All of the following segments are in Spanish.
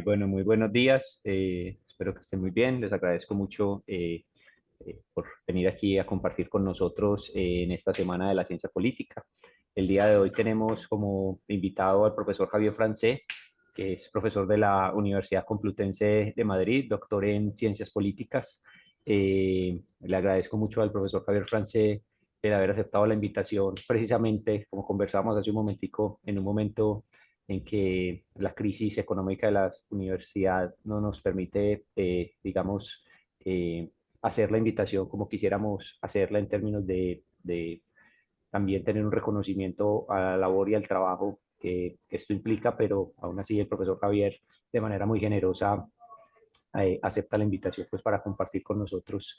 Bueno, muy buenos días. Espero que estén muy bien. Les agradezco mucho por venir aquí a compartir con nosotros en esta Semana de la Ciencia Política. El día de hoy tenemos como invitado al profesor Javier Francé, que es profesor de la Universidad Complutense de Madrid, doctor en Ciencias Políticas. Le agradezco mucho al profesor Javier Francé el haber aceptado la invitación, precisamente como conversábamos hace un momentico, en un momento en que la crisis económica de la universidad no nos permite, digamos, hacer la invitación como quisiéramos hacerla en términos de también tener un reconocimiento a la labor y al trabajo que esto implica, pero aún así el profesor Javier, de manera muy generosa, acepta la invitación pues para compartir con nosotros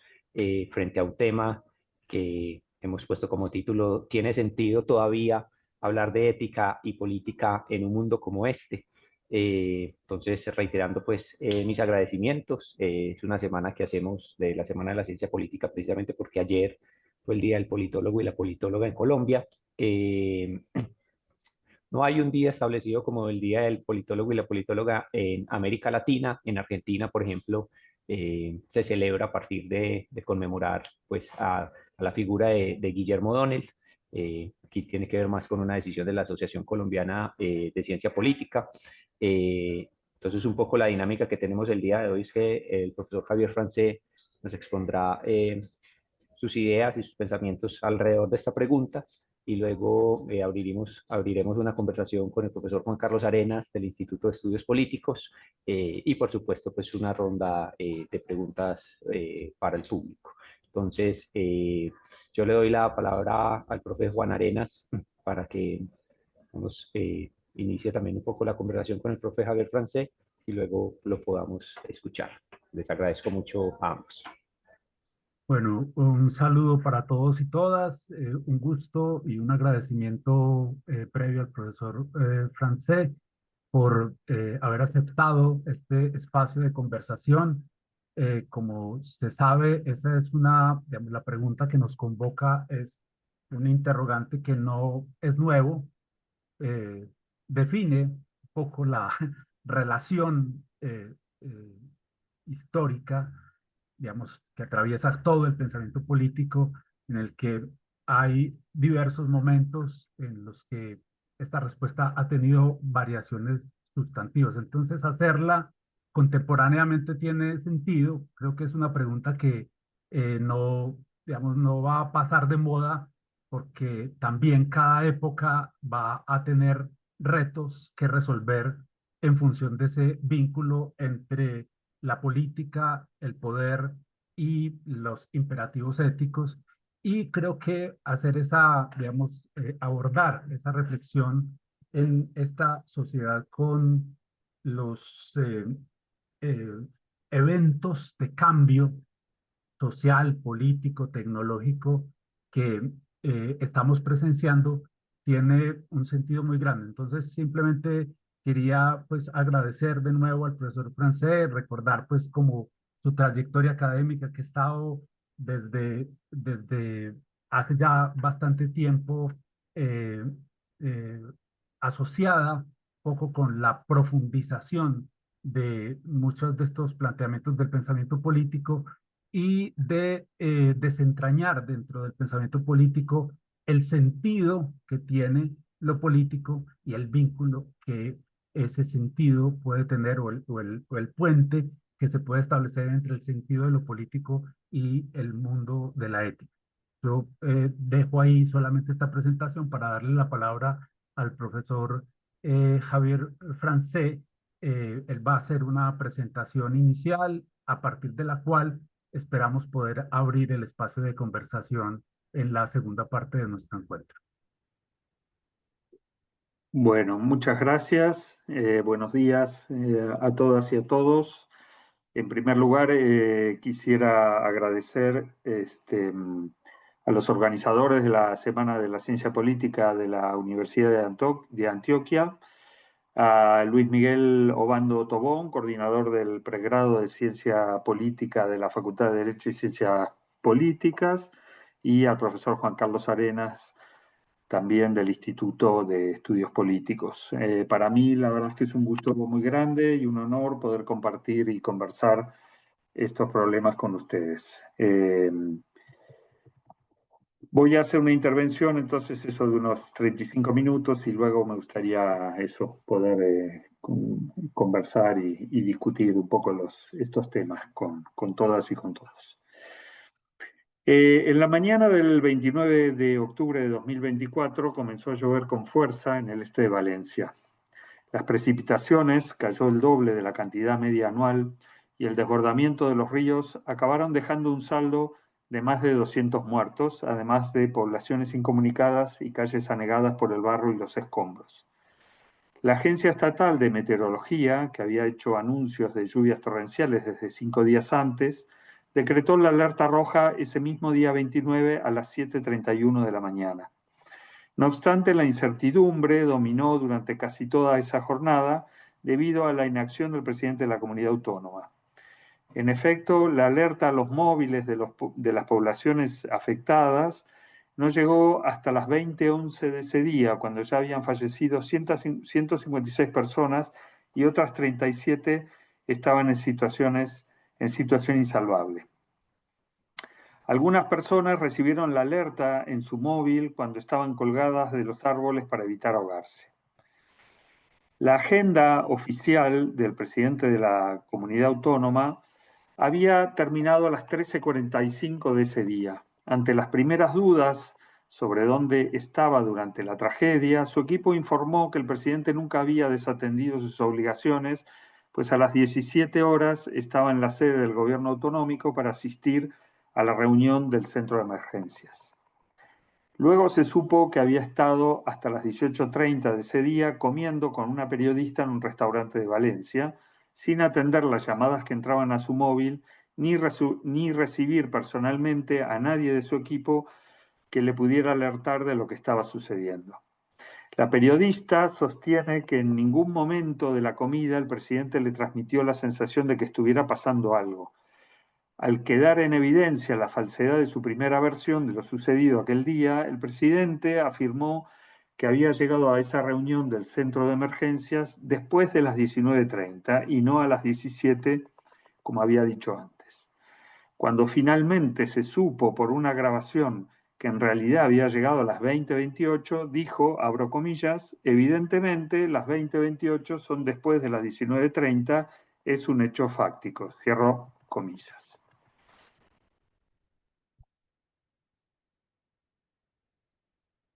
frente a un tema que hemos puesto como título: ¿Tiene sentido todavía hablar de ética y política en un mundo como este? Entonces, reiterando pues mis agradecimientos. Es una semana que hacemos de la Semana de la Ciencia Política precisamente porque ayer fue el Día del Politólogo y la Politóloga en Colombia. Eh, no hay un día establecido como el Día del Politólogo y la Politóloga en América Latina. En Argentina, por ejemplo, se celebra a partir de conmemorar pues, a la figura de Guillermo O'Donnell. Aquí tiene que ver más con una decisión de la Asociación Colombiana de Ciencia Política. Entonces, un poco la dinámica que tenemos el día de hoy es que el profesor Javier Francé nos expondrá sus ideas y sus pensamientos alrededor de esta pregunta, y luego abriremos una conversación con el profesor Juan Carlos Arenas del Instituto de Estudios Políticos, y por supuesto pues una ronda de preguntas para el público. Entonces, yo le doy la palabra al profesor Juan Arenas para que nos inicie también un poco la conversación con el profe Javier Francé y luego lo podamos escuchar. Les agradezco mucho a ambos. Bueno, un saludo para todos y todas, un gusto y un agradecimiento previo al profesor Francé por haber aceptado este espacio de conversación. Como se sabe, esta es digamos, la pregunta que nos convoca es un interrogante que no es nuevo, eh, define un poco la relación histórica, digamos, que atraviesa todo el pensamiento político, en el que hay diversos momentos en los que esta respuesta ha tenido variaciones sustantivas. Entonces, hacerla contemporáneamente tiene sentido. Creo que es una pregunta que no, digamos, no va a pasar de moda, porque también cada época va a tener retos que resolver en función de ese vínculo entre la política, el poder y los imperativos éticos. Y creo que hacer digamos, abordar esa reflexión en esta sociedad con los eh, eventos de cambio social, político, tecnológico que estamos presenciando tiene un sentido muy grande. Entonces, simplemente quería pues agradecer de nuevo al profesor Francés, recordar pues como su trayectoria académica que ha estado desde hace ya bastante tiempo eh, eh, asociada un poco con la profundización de muchos de estos planteamientos del pensamiento político y de desentrañar dentro del pensamiento político el sentido que tiene lo político y el vínculo que ese sentido puede tener o el puente que se puede establecer entre el sentido de lo político y el mundo de la ética. Yo dejo ahí solamente esta presentación para darle la palabra al profesor Javier Francé. Él va a hacer una presentación inicial a partir de la cual esperamos poder abrir el espacio de conversación en la segunda parte de nuestro encuentro. Bueno, muchas gracias. Buenos días a todas y a todos. En primer lugar, quisiera agradecer a los organizadores de la Semana de la Ciencia Política de la Universidad de Antioquia, a Luis Miguel Obando Tobón, coordinador del pregrado de Ciencia Política de la Facultad de Derecho y Ciencias Políticas, y al profesor Juan Carlos Arenas, también del Instituto de Estudios Políticos. Para mí, la verdad es que es un gusto muy grande y un honor poder compartir y conversar estos problemas con ustedes. Voy a hacer una intervención, entonces, eso de unos 35 minutos y luego me gustaría eso, poder conversar y discutir un poco estos temas con todas y con todos. En la mañana del 29 de octubre de 2024 comenzó a llover con fuerza en el este de Valencia. Las precipitaciones, cayó el doble de la cantidad media anual y el desbordamiento de los ríos acabaron dejando un saldo de más de 200 muertos, además de poblaciones incomunicadas y calles anegadas por el barro y los escombros. La Agencia Estatal de Meteorología, que había hecho anuncios de lluvias torrenciales desde 5 días antes, decretó la alerta roja ese mismo día 29 a las 7:31 de la mañana. No obstante, la incertidumbre dominó durante casi toda esa jornada debido a la inacción del presidente de la comunidad autónoma. En efecto, la alerta a los móviles de las poblaciones afectadas no llegó hasta las 20:11 de ese día, cuando ya habían fallecido 156 personas y otras 37 estaban en situación insalvable. Algunas personas recibieron la alerta en su móvil cuando estaban colgadas de los árboles para evitar ahogarse. La agenda oficial del presidente de la comunidad autónoma había terminado a las 13:45 de ese día. Ante las primeras dudas sobre dónde estaba durante la tragedia, su equipo informó que el presidente nunca había desatendido sus obligaciones, pues a las 17 horas estaba en la sede del gobierno autonómico para asistir a la reunión del centro de emergencias. Luego se supo que había estado hasta las 18:30 de ese día comiendo con una periodista en un restaurante de Valencia, sin atender las llamadas que entraban a su móvil, ni recibir personalmente a nadie de su equipo que le pudiera alertar de lo que estaba sucediendo. La periodista sostiene que en ningún momento de la comida el presidente le transmitió la sensación de que estuviera pasando algo. Al quedar en evidencia la falsedad de su primera versión de lo sucedido aquel día, el presidente afirmó que había llegado a esa reunión del centro de emergencias después de las 19:30 y no a las 17, como había dicho antes. Cuando finalmente se supo por una grabación que en realidad había llegado a las 20:28, dijo, abro comillas, evidentemente las 20:28 son después de las 19:30, es un hecho fáctico, cierro comillas.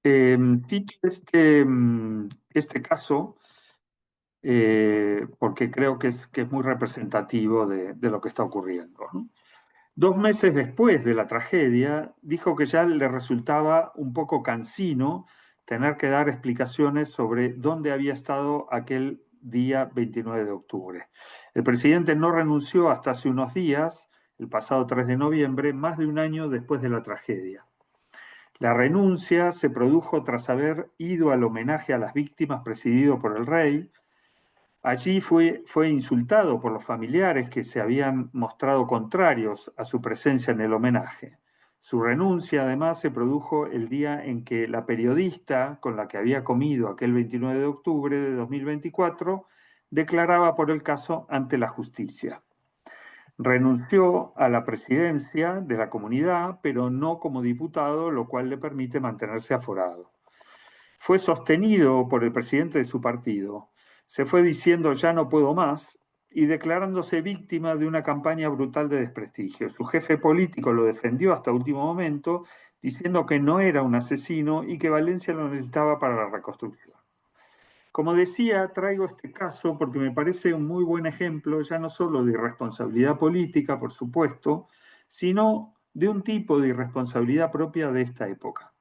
Cito este caso porque creo que es muy representativo de lo que está ocurriendo, ¿no? 2 meses después de la tragedia, dijo que ya le resultaba un poco cansino tener que dar explicaciones sobre dónde había estado aquel día 29 de octubre. El presidente no renunció hasta hace unos días, el pasado 3 de noviembre, más de un año después de la tragedia. La renuncia se produjo tras haber ido al homenaje a las víctimas presidido por el rey. Allí fue insultado por los familiares que se habían mostrado contrarios a su presencia en el homenaje. Su renuncia, además, se produjo el día en que la periodista con la que había comido aquel 29 de octubre de 2024 declaraba por el caso ante la justicia. Renunció a la presidencia de la comunidad, pero no como diputado, lo cual le permite mantenerse aforado. Fue sostenido por el presidente de su partido. Se fue diciendo ya no puedo más y declarándose víctima de una campaña brutal de desprestigio. Su jefe político lo defendió hasta último momento, diciendo que no era un asesino y que Valencia lo necesitaba para la reconstrucción. Como decía, traigo este caso porque me parece un muy buen ejemplo, ya no solo de irresponsabilidad política, por supuesto, sino de un tipo de irresponsabilidad propia de esta época,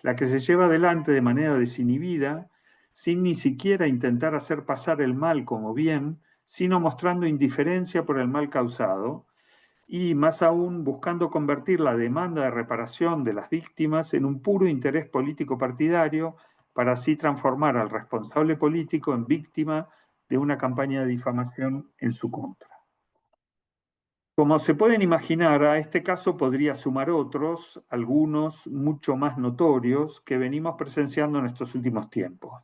la que se lleva adelante de manera desinhibida, sin ni siquiera intentar hacer pasar el mal como bien, sino mostrando indiferencia por el mal causado, y más aún buscando convertir la demanda de reparación de las víctimas en un puro interés político partidario, para así transformar al responsable político en víctima de una campaña de difamación en su contra. Como se pueden imaginar, a este caso podría sumar otros, algunos mucho más notorios, que venimos presenciando en estos últimos tiempos.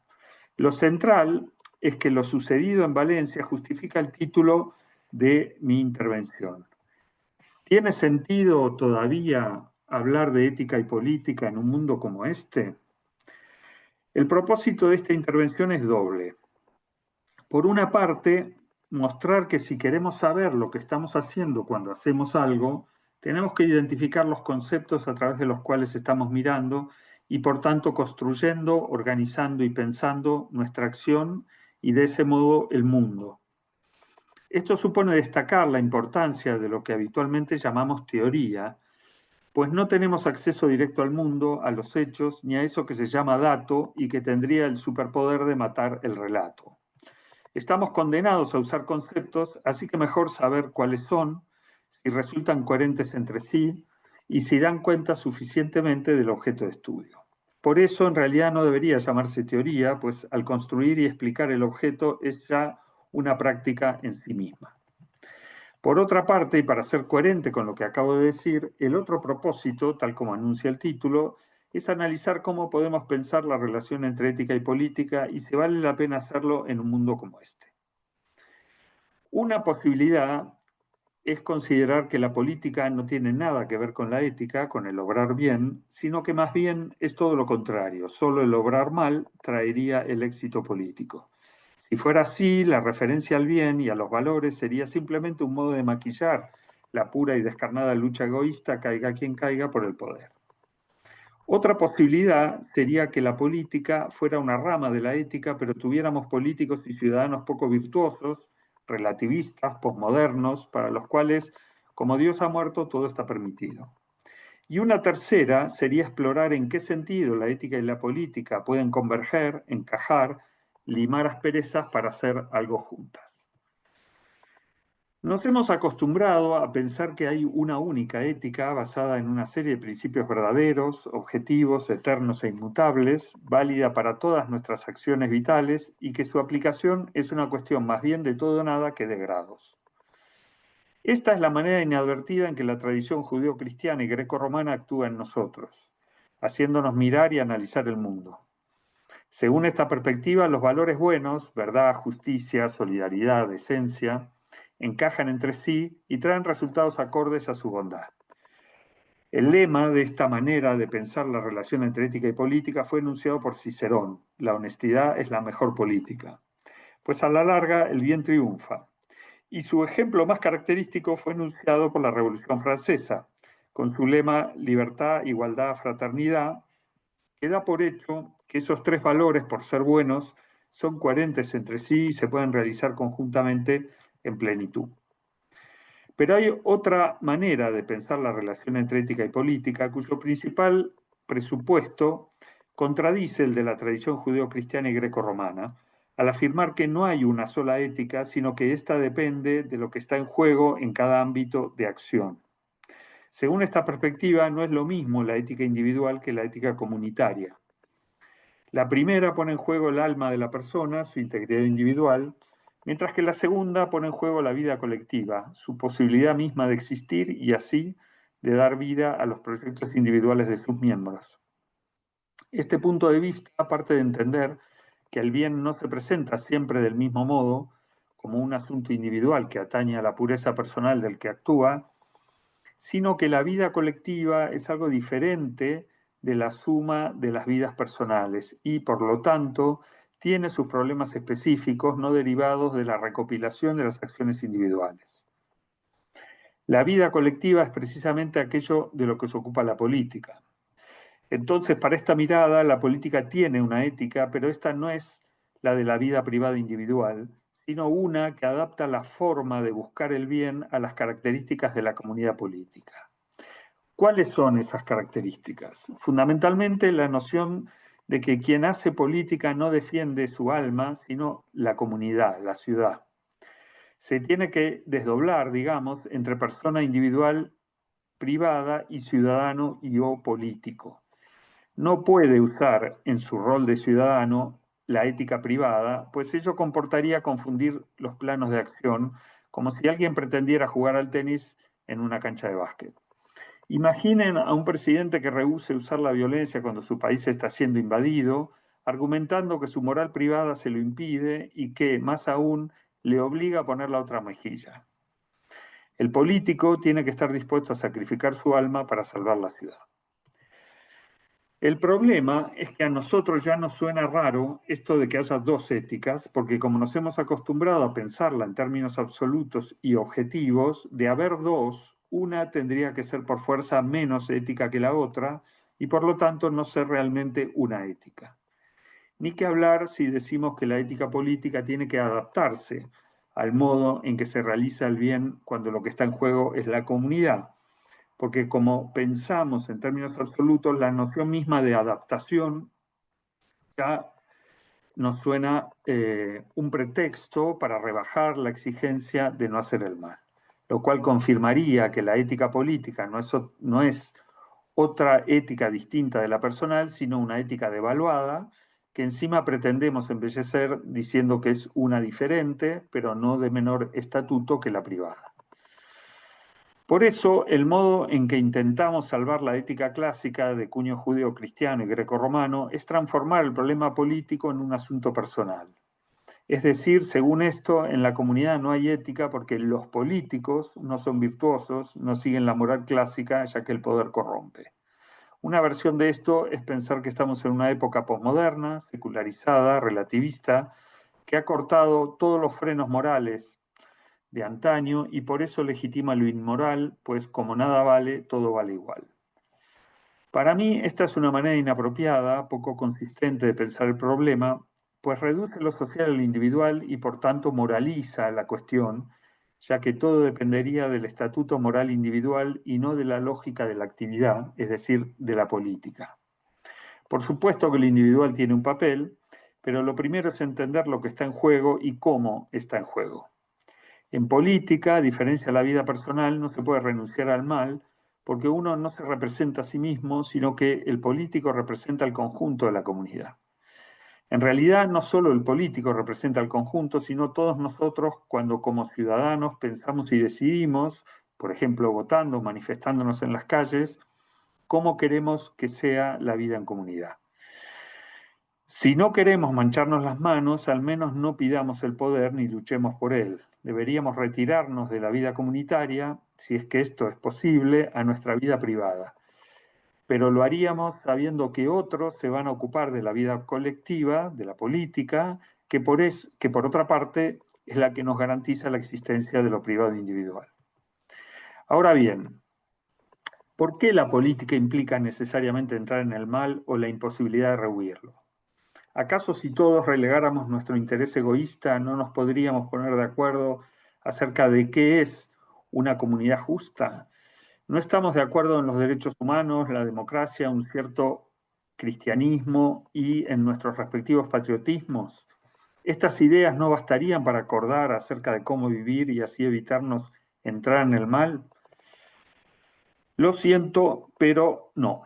Lo central es que lo sucedido en Valencia justifica el título de mi intervención. ¿Tiene sentido todavía hablar de ética y política en un mundo como este? El propósito de esta intervención es doble. Por una parte, mostrar que si queremos saber lo que estamos haciendo cuando hacemos algo, tenemos que identificar los conceptos a través de los cuales estamos mirando y por tanto construyendo, organizando y pensando nuestra acción y de ese modo el mundo. Esto supone destacar la importancia de lo que habitualmente llamamos teoría, pues no tenemos acceso directo al mundo, a los hechos, ni a eso que se llama dato y que tendría el superpoder de matar el relato. Estamos condenados a usar conceptos, así que mejor saber cuáles son, si resultan coherentes entre sí y si dan cuenta suficientemente del objeto de estudio. Por eso, en realidad, no debería llamarse teoría, pues al construir y explicar el objeto es ya una práctica en sí misma. Por otra parte, y para ser coherente con lo que acabo de decir, el otro propósito, tal como anuncia el título, es analizar cómo podemos pensar la relación entre ética y política y si vale la pena hacerlo en un mundo como este. Una posibilidad es considerar que la política no tiene nada que ver con la ética, con el obrar bien, sino que más bien es todo lo contrario. Solo el obrar mal traería el éxito político. Si fuera así, la referencia al bien y a los valores sería simplemente un modo de maquillar la pura y descarnada lucha egoísta, caiga quien caiga, por el poder. Otra posibilidad sería que la política fuera una rama de la ética, pero tuviéramos políticos y ciudadanos poco virtuosos, relativistas, posmodernos, para los cuales, como Dios ha muerto, todo está permitido. Y una tercera sería explorar en qué sentido la ética y la política pueden converger, encajar, limar asperezas para hacer algo juntas. Nos hemos acostumbrado a pensar que hay una única ética basada en una serie de principios verdaderos, objetivos, eternos e inmutables, válida para todas nuestras acciones vitales y que su aplicación es una cuestión más bien de todo o nada que de grados. Esta es la manera inadvertida en que la tradición judeo-cristiana y greco-romana actúa en nosotros, haciéndonos mirar y analizar el mundo. Según esta perspectiva, los valores buenos, verdad, justicia, solidaridad, decencia, encajan entre sí y traen resultados acordes a su bondad. El lema de esta manera de pensar la relación entre ética y política fue enunciado por Cicerón: la honestidad es la mejor política. Pues a la larga el bien triunfa. Y su ejemplo más característico fue enunciado por la Revolución Francesa, con su lema libertad, igualdad, fraternidad, que da por hecho que esos tres valores, por ser buenos, son coherentes entre sí y se pueden realizar conjuntamente en plenitud. Pero hay otra manera de pensar la relación entre ética y política, cuyo principal presupuesto contradice el de la tradición judeo-cristiana y greco-romana, al afirmar que no hay una sola ética, sino que ésta depende de lo que está en juego en cada ámbito de acción. Según esta perspectiva, no es lo mismo la ética individual que la ética comunitaria. La primera pone en juego el alma de la persona, su integridad individual, mientras que la segunda pone en juego la vida colectiva, su posibilidad misma de existir y así de dar vida a los proyectos individuales de sus miembros. Este punto de vista parte de entender que el bien no se presenta siempre del mismo modo, como un asunto individual que atañe a la pureza personal del que actúa, sino que la vida colectiva es algo diferente de la suma de las vidas personales y, por lo tanto, tiene sus problemas específicos no derivados de la recopilación de las acciones individuales. La vida colectiva es precisamente aquello de lo que se ocupa la política. Entonces, para esta mirada, la política tiene una ética, pero esta no es la de la vida privada individual, sino una que adapta la forma de buscar el bien a las características de la comunidad política. ¿Cuáles son esas características? Fundamentalmente la noción de que quien hace política no defiende su alma, sino la comunidad, la ciudad. Se tiene que desdoblar, digamos, entre persona individual, privada y ciudadano y o político. No puede usar en su rol de ciudadano la ética privada, pues ello comportaría confundir los planos de acción como si alguien pretendiera jugar al tenis en una cancha de básquet. Imaginen a un presidente que rehúse usar la violencia cuando su país está siendo invadido, argumentando que su moral privada se lo impide y que, más aún, le obliga a poner la otra mejilla. El político tiene que estar dispuesto a sacrificar su alma para salvar la ciudad. El problema es que a nosotros ya nos suena raro esto de que haya dos éticas, porque como nos hemos acostumbrado a pensarla en términos absolutos y objetivos, de haber dos, una tendría que ser por fuerza menos ética que la otra y por lo tanto no ser realmente una ética. Ni que hablar si decimos que la ética política tiene que adaptarse al modo en que se realiza el bien cuando lo que está en juego es la comunidad. Porque como pensamos en términos absolutos, la noción misma de adaptación ya nos suena un pretexto para rebajar la exigencia de no hacer el mal, lo cual confirmaría que la ética política no es otra ética distinta de la personal, sino una ética devaluada, que encima pretendemos embellecer diciendo que es una diferente, pero no de menor estatuto que la privada. Por eso, el modo en que intentamos salvar la ética clásica de cuño judeo-cristiano y grecorromano es transformar el problema político en un asunto personal. Es decir, según esto, en la comunidad no hay ética porque los políticos no son virtuosos, no siguen la moral clásica, ya que el poder corrompe. Una versión de esto es pensar que estamos en una época posmoderna, secularizada, relativista, que ha cortado todos los frenos morales de antaño y por eso legitima lo inmoral, pues como nada vale, todo vale igual. Para mí esta es una manera inapropiada, poco consistente de pensar el problema, pues reduce lo social al individual y por tanto moraliza la cuestión, ya que todo dependería del estatuto moral individual y no de la lógica de la actividad, es decir, de la política. Por supuesto que lo individual tiene un papel, pero lo primero es entender lo que está en juego y cómo está en juego. En política, a diferencia de la vida personal, no se puede renunciar al mal, porque uno no se representa a sí mismo, sino que el político representa al conjunto de la comunidad. En realidad, no solo el político representa al conjunto, sino todos nosotros cuando como ciudadanos pensamos y decidimos, por ejemplo, votando, manifestándonos en las calles, cómo queremos que sea la vida en comunidad. Si no queremos mancharnos las manos, al menos no pidamos el poder ni luchemos por él. Deberíamos retirarnos de la vida comunitaria, si es que esto es posible, a nuestra vida privada. Pero lo haríamos sabiendo que otros se van a ocupar de la vida colectiva, de la política, que por otra parte es la que nos garantiza la existencia de lo privado individual. Ahora bien, ¿por qué la política implica necesariamente entrar en el mal o la imposibilidad de rehuirlo? ¿Acaso si todos relegáramos nuestro interés egoísta no nos podríamos poner de acuerdo acerca de qué es una comunidad justa? ¿No estamos de acuerdo en los derechos humanos, la democracia, un cierto cristianismo y en nuestros respectivos patriotismos? ¿Estas ideas no bastarían para acordar acerca de cómo vivir y así evitarnos entrar en el mal? Lo siento, pero no.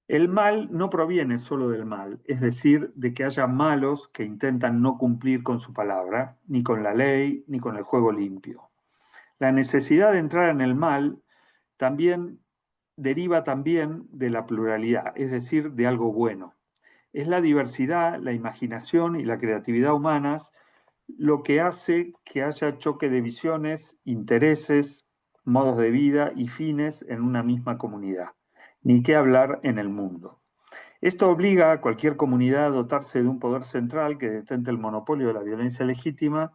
El mal no proviene solo del mal, es decir, de que haya malos que intentan no cumplir con su palabra, ni con la ley, ni con el juego limpio. La necesidad de entrar en el mal también deriva también de la pluralidad, es decir, de algo bueno. Es la diversidad, la imaginación y la creatividad humanas lo que hace que haya choque de visiones, intereses, modos de vida y fines en una misma comunidad, ni qué hablar en el mundo. Esto obliga a cualquier comunidad a dotarse de un poder central que detente el monopolio de la violencia legítima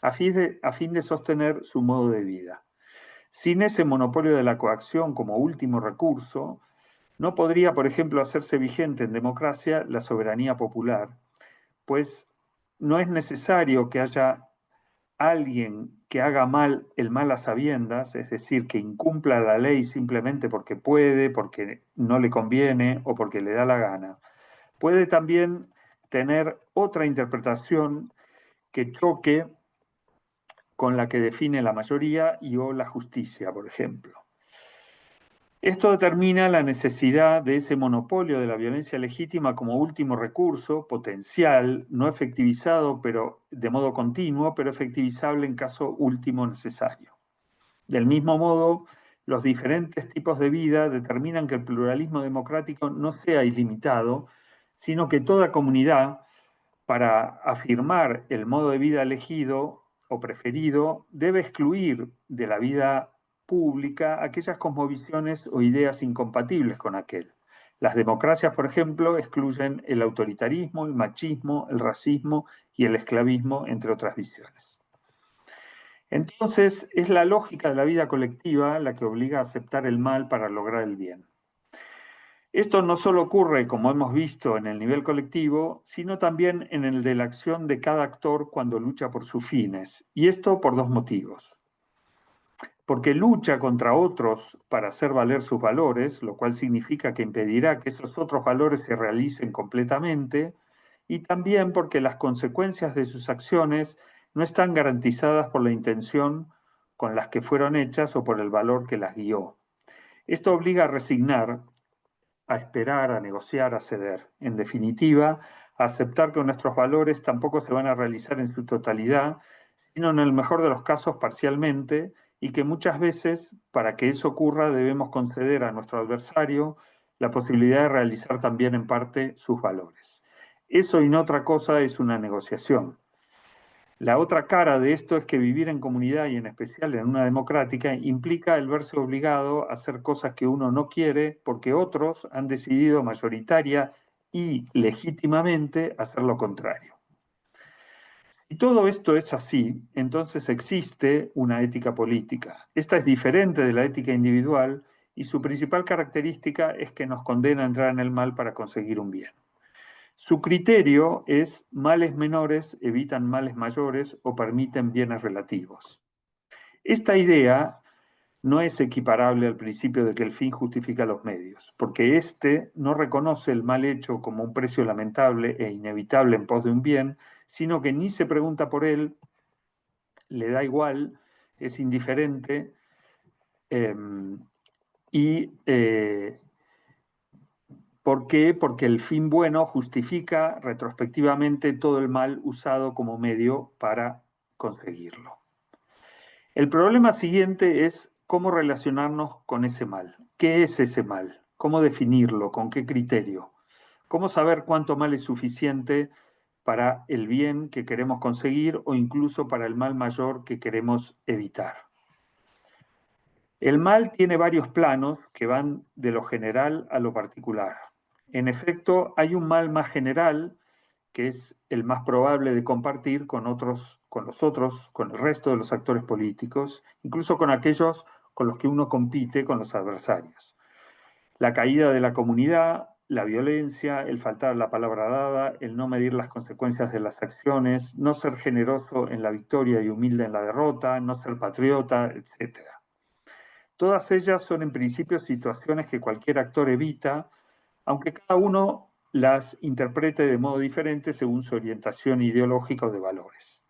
a fin de sostener su modo de vida. Sin ese monopolio de la coacción como último recurso, no podría, por ejemplo, hacerse vigente en democracia la soberanía popular, pues no es necesario que haya alguien que haga el mal a sabiendas, es decir, que incumpla la ley simplemente porque puede, porque no le conviene o porque le da la gana. Puede también tener otra interpretación que choque con la que define la mayoría y o la justicia, por ejemplo. Esto determina la necesidad de ese monopolio de la violencia legítima como último recurso potencial, no efectivizado pero de modo continuo, pero efectivizable en caso último necesario. Del mismo modo, los diferentes tipos de vida determinan que el pluralismo democrático no sea ilimitado, sino que toda comunidad, para afirmar el modo de vida elegido o preferido, debe excluir de la vida pública aquellas cosmovisiones o ideas incompatibles con aquel. Las democracias, por ejemplo, excluyen el autoritarismo, el machismo, el racismo y el esclavismo, entre otras visiones. Entonces, es la lógica de la vida colectiva la que obliga a aceptar el mal para lograr el bien. Esto no solo ocurre, como hemos visto, en el nivel colectivo, sino también en el de la acción de cada actor cuando lucha por sus fines. Y esto por dos motivos. Porque lucha contra otros para hacer valer sus valores, lo cual significa que impedirá que esos otros valores se realicen completamente, y también porque las consecuencias de sus acciones no están garantizadas por la intención con las que fueron hechas o por el valor que las guió. Esto obliga a resignar, a esperar, a negociar, a ceder. En definitiva, a aceptar que nuestros valores tampoco se van a realizar en su totalidad, sino en el mejor de los casos parcialmente, y que muchas veces, para que eso ocurra, debemos conceder a nuestro adversario la posibilidad de realizar también en parte sus valores. Eso y no otra cosa es una negociación. La otra cara de esto es que vivir en comunidad y en especial en una democrática implica el verse obligado a hacer cosas que uno no quiere porque otros han decidido mayoritaria y legítimamente hacer lo contrario. Si todo esto es así, entonces existe una ética política. Esta es diferente de la ética individual y su principal característica es que nos condena a entrar en el mal para conseguir un bien. Su criterio es males menores evitan males mayores o permiten bienes relativos. Esta idea no es equiparable al principio de que el fin justifica los medios, porque éste no reconoce el mal hecho como un precio lamentable e inevitable en pos de un bien, sino que ni se pregunta por él, le da igual, es indiferente y ¿por qué? Porque el fin bueno justifica retrospectivamente todo el mal usado como medio para conseguirlo. El problema siguiente es cómo relacionarnos con ese mal. ¿Qué es ese mal? ¿Cómo definirlo? ¿Con qué criterio? ¿Cómo saber cuánto mal es suficiente para el bien que queremos conseguir o incluso para el mal mayor que queremos evitar? El mal tiene varios planos que van de lo general a lo particular. En efecto, hay un mal más general, que es el más probable de compartir con los otros, con el resto de los actores políticos, incluso con aquellos con los que uno compite, con los adversarios. La caída de la comunidad, la violencia, el faltar la palabra dada, el no medir las consecuencias de las acciones, no ser generoso en la victoria y humilde en la derrota, no ser patriota, etc. Todas ellas son en principio situaciones que cualquier actor evita, aunque cada uno las interprete de modo diferente según su orientación ideológica o de valores.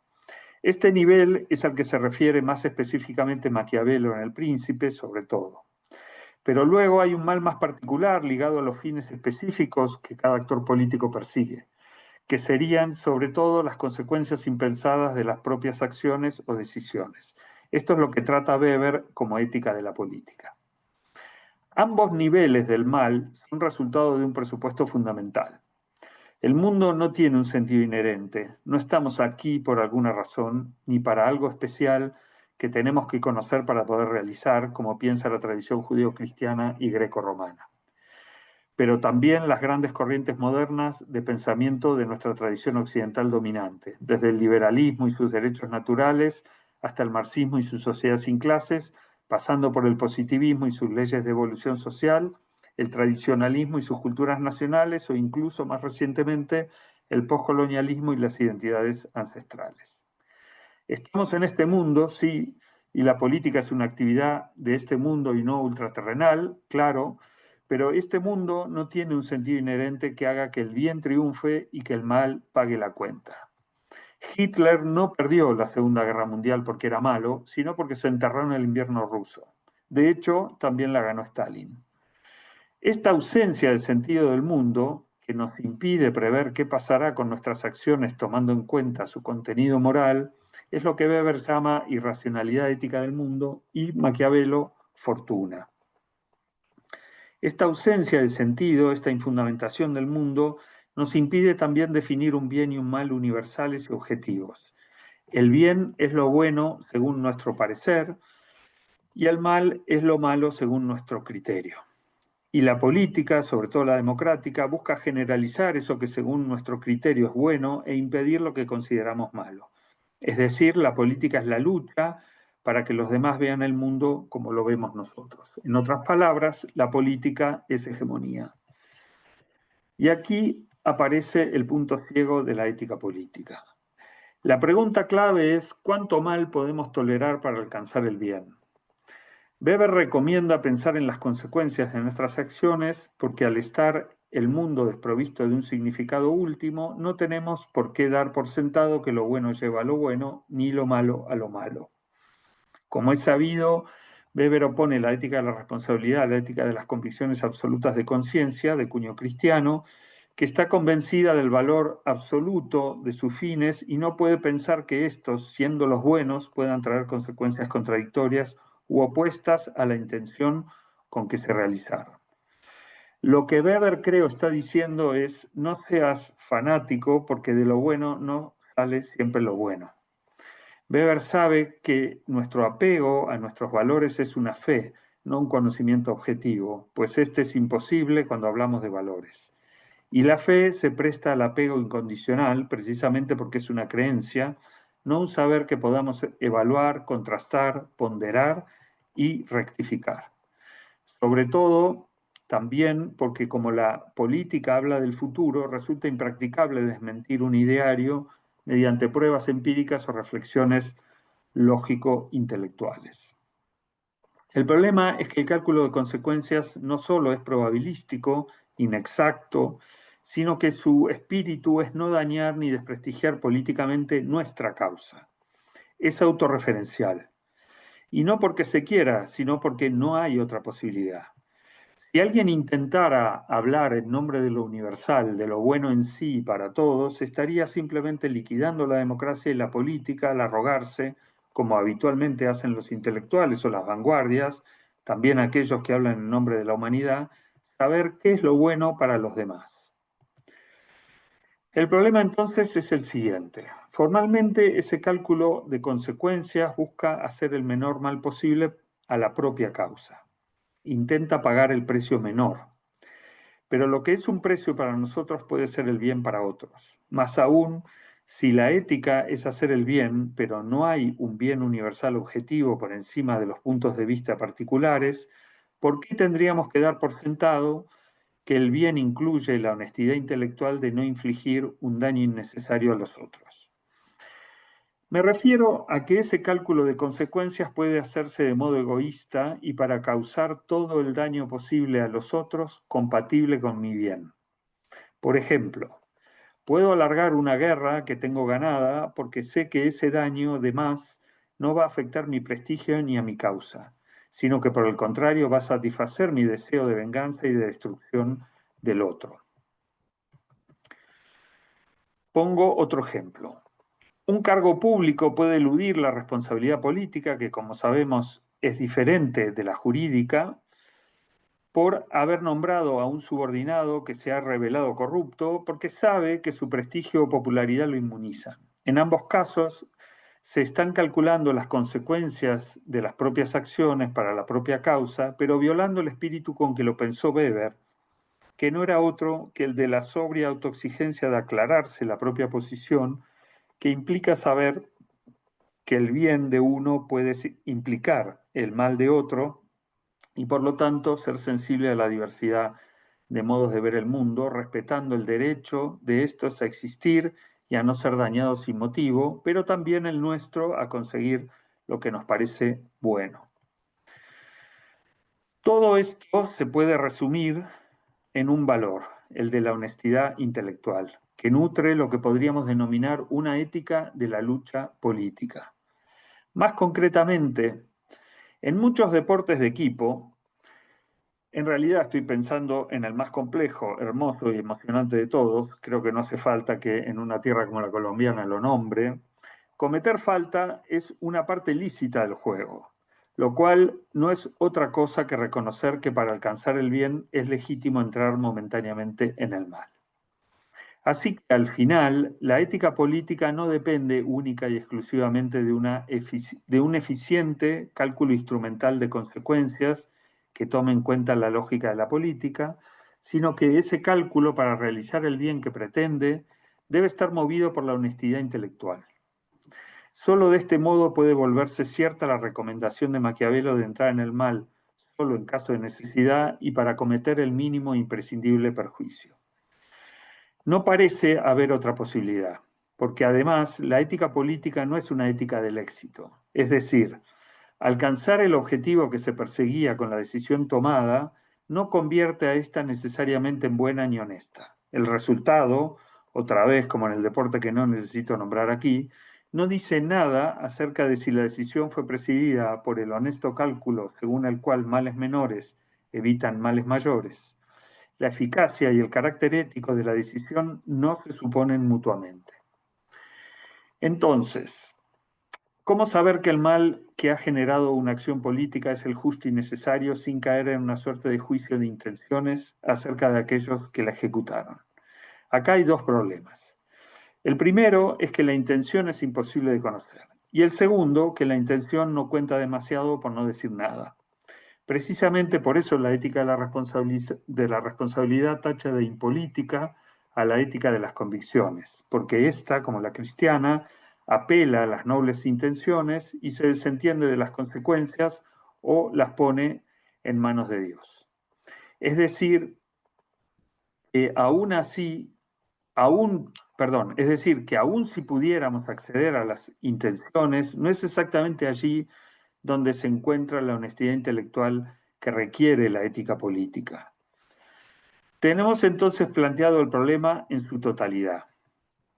Este nivel es al que se refiere más específicamente Maquiavelo en El Príncipe, sobre todo. Pero luego hay un mal más particular ligado a los fines específicos que cada actor político persigue, que serían sobre todo las consecuencias impensadas de las propias acciones o decisiones. Esto es lo que trata Weber como ética de la política. Ambos niveles del mal son resultado de un presupuesto fundamental. El mundo no tiene un sentido inherente. No estamos aquí por alguna razón, ni para algo especial que tenemos que conocer para poder realizar, como piensa la tradición judío-cristiana y greco-romana. Pero también las grandes corrientes modernas de pensamiento de nuestra tradición occidental dominante, desde el liberalismo y sus derechos naturales hasta el marxismo y su sociedad sin clases, pasando por el positivismo y sus leyes de evolución social, el tradicionalismo y sus culturas nacionales o incluso más recientemente el postcolonialismo y las identidades ancestrales. Estamos en este mundo, sí, y la política es una actividad de este mundo y no ultraterrenal, claro, pero este mundo no tiene un sentido inherente que haga que el bien triunfe y que el mal pague la cuenta. Hitler no perdió la Segunda Guerra Mundial porque era malo, sino porque se enterró en el invierno ruso. De hecho, también la ganó Stalin. Esta ausencia del sentido del mundo, que nos impide prever qué pasará con nuestras acciones tomando en cuenta su contenido moral, es lo que Weber llama irracionalidad ética del mundo y Maquiavelo fortuna. Esta ausencia de sentido, esta infundamentación del mundo, nos impide también definir un bien y un mal universales y objetivos. El bien es lo bueno según nuestro parecer y el mal es lo malo según nuestro criterio. Y la política, sobre todo la democrática, busca generalizar eso que según nuestro criterio es bueno e impedir lo que consideramos malo. Es decir, la política es la lucha para que los demás vean el mundo como lo vemos nosotros. En otras palabras, la política es hegemonía. Y aquí aparece el punto ciego de la ética política. La pregunta clave es ¿cuánto mal podemos tolerar para alcanzar el bien? Weber recomienda pensar en las consecuencias de nuestras acciones porque al estar el mundo desprovisto de un significado último, no tenemos por qué dar por sentado que lo bueno lleva a lo bueno, ni lo malo a lo malo. Como es sabido, Weber opone la ética de la responsabilidad a la ética de las convicciones absolutas de conciencia, de cuño cristiano, que está convencida del valor absoluto de sus fines y no puede pensar que estos, siendo los buenos, puedan traer consecuencias contradictorias u opuestas a la intención con que se realizaron. Lo que Weber, creo, está diciendo es, no seas fanático porque de lo bueno no sale siempre lo bueno. Weber sabe que nuestro apego a nuestros valores es una fe, no un conocimiento objetivo, pues este es imposible cuando hablamos de valores. Y la fe se presta al apego incondicional precisamente porque es una creencia, no un saber que podamos evaluar, contrastar, ponderar y rectificar. Sobre todo, también porque como la política habla del futuro, resulta impracticable desmentir un ideario mediante pruebas empíricas o reflexiones lógico-intelectuales. El problema es que el cálculo de consecuencias no solo es probabilístico, inexacto, sino que su espíritu es no dañar ni desprestigiar políticamente nuestra causa. Es autorreferencial. Y no porque se quiera, sino porque no hay otra posibilidad. Si alguien intentara hablar en nombre de lo universal, de lo bueno en sí para todos, estaría simplemente liquidando la democracia y la política al arrogarse, como habitualmente hacen los intelectuales o las vanguardias, también aquellos que hablan en nombre de la humanidad, saber qué es lo bueno para los demás. El problema entonces es el siguiente. Formalmente, ese cálculo de consecuencias busca hacer el menor mal posible a la propia causa. Intenta pagar el precio menor. Pero lo que es un precio para nosotros puede ser el bien para otros. Más aún, si la ética es hacer el bien, pero no hay un bien universal objetivo por encima de los puntos de vista particulares, ¿por qué tendríamos que dar por sentado que el bien incluye la honestidad intelectual de no infligir un daño innecesario a los otros? Me refiero a que ese cálculo de consecuencias puede hacerse de modo egoísta y para causar todo el daño posible a los otros compatible con mi bien. Por ejemplo, puedo alargar una guerra que tengo ganada porque sé que ese daño de más no va a afectar mi prestigio ni a mi causa, sino que por el contrario va a satisfacer mi deseo de venganza y de destrucción del otro. Pongo otro ejemplo. Un cargo público puede eludir la responsabilidad política, que como sabemos es diferente de la jurídica, por haber nombrado a un subordinado que se ha revelado corrupto, porque sabe que su prestigio o popularidad lo inmuniza. En ambos casos, se están calculando las consecuencias de las propias acciones para la propia causa, pero violando el espíritu con que lo pensó Weber, que no era otro que el de la sobria autoexigencia de aclararse la propia posición, que implica saber que el bien de uno puede implicar el mal de otro y por lo tanto ser sensible a la diversidad de modos de ver el mundo, respetando el derecho de estos a existir y a no ser dañados sin motivo, pero también el nuestro a conseguir lo que nos parece bueno. Todo esto se puede resumir en un valor, el de la honestidad intelectual, que nutre lo que podríamos denominar una ética de la lucha política. Más concretamente, En muchos deportes de equipo, en realidad estoy pensando en el más complejo, hermoso y emocionante de todos, creo que no hace falta que en una tierra como la colombiana lo nombre. Cometer falta es una parte lícita del juego, lo cual no es otra cosa que reconocer que para alcanzar el bien es legítimo entrar momentáneamente en el mal. Así que al final, la ética política no depende única y exclusivamente de un eficiente cálculo instrumental de consecuencias que tome en cuenta la lógica de la política, sino que ese cálculo para realizar el bien que pretende debe estar movido por la honestidad intelectual. Solo de este modo puede volverse cierta la recomendación de Maquiavelo de entrar en el mal solo en caso de necesidad y para cometer el mínimo e imprescindible perjuicio. No parece haber otra posibilidad, porque además la ética política no es una ética del éxito. Es decir, alcanzar el objetivo que se perseguía con la decisión tomada no convierte a esta necesariamente en buena ni honesta. El resultado, otra vez como en el deporte que no necesito nombrar aquí, no dice nada acerca de si la decisión fue presidida por el honesto cálculo según el cual males menores evitan males mayores. La eficacia y el carácter ético de la decisión no se suponen mutuamente. Entonces, ¿cómo saber que el mal que ha generado una acción política es el justo y necesario sin caer en una suerte de juicio de intenciones acerca de aquellos que la ejecutaron? Acá hay dos problemas. El primero es que la intención es imposible de conocer. Y el segundo, que la intención no cuenta demasiado por no decir nada. Precisamente por eso la ética de la responsabilidad tacha de impolítica a la ética de las convicciones, porque esta, como la cristiana, apela a las nobles intenciones y se desentiende de las consecuencias o las pone en manos de Dios. Es decir, que aún si pudiéramos acceder a las intenciones, no es exactamente allí donde se encuentra la honestidad intelectual que requiere la ética política. Tenemos entonces planteado el problema en su totalidad.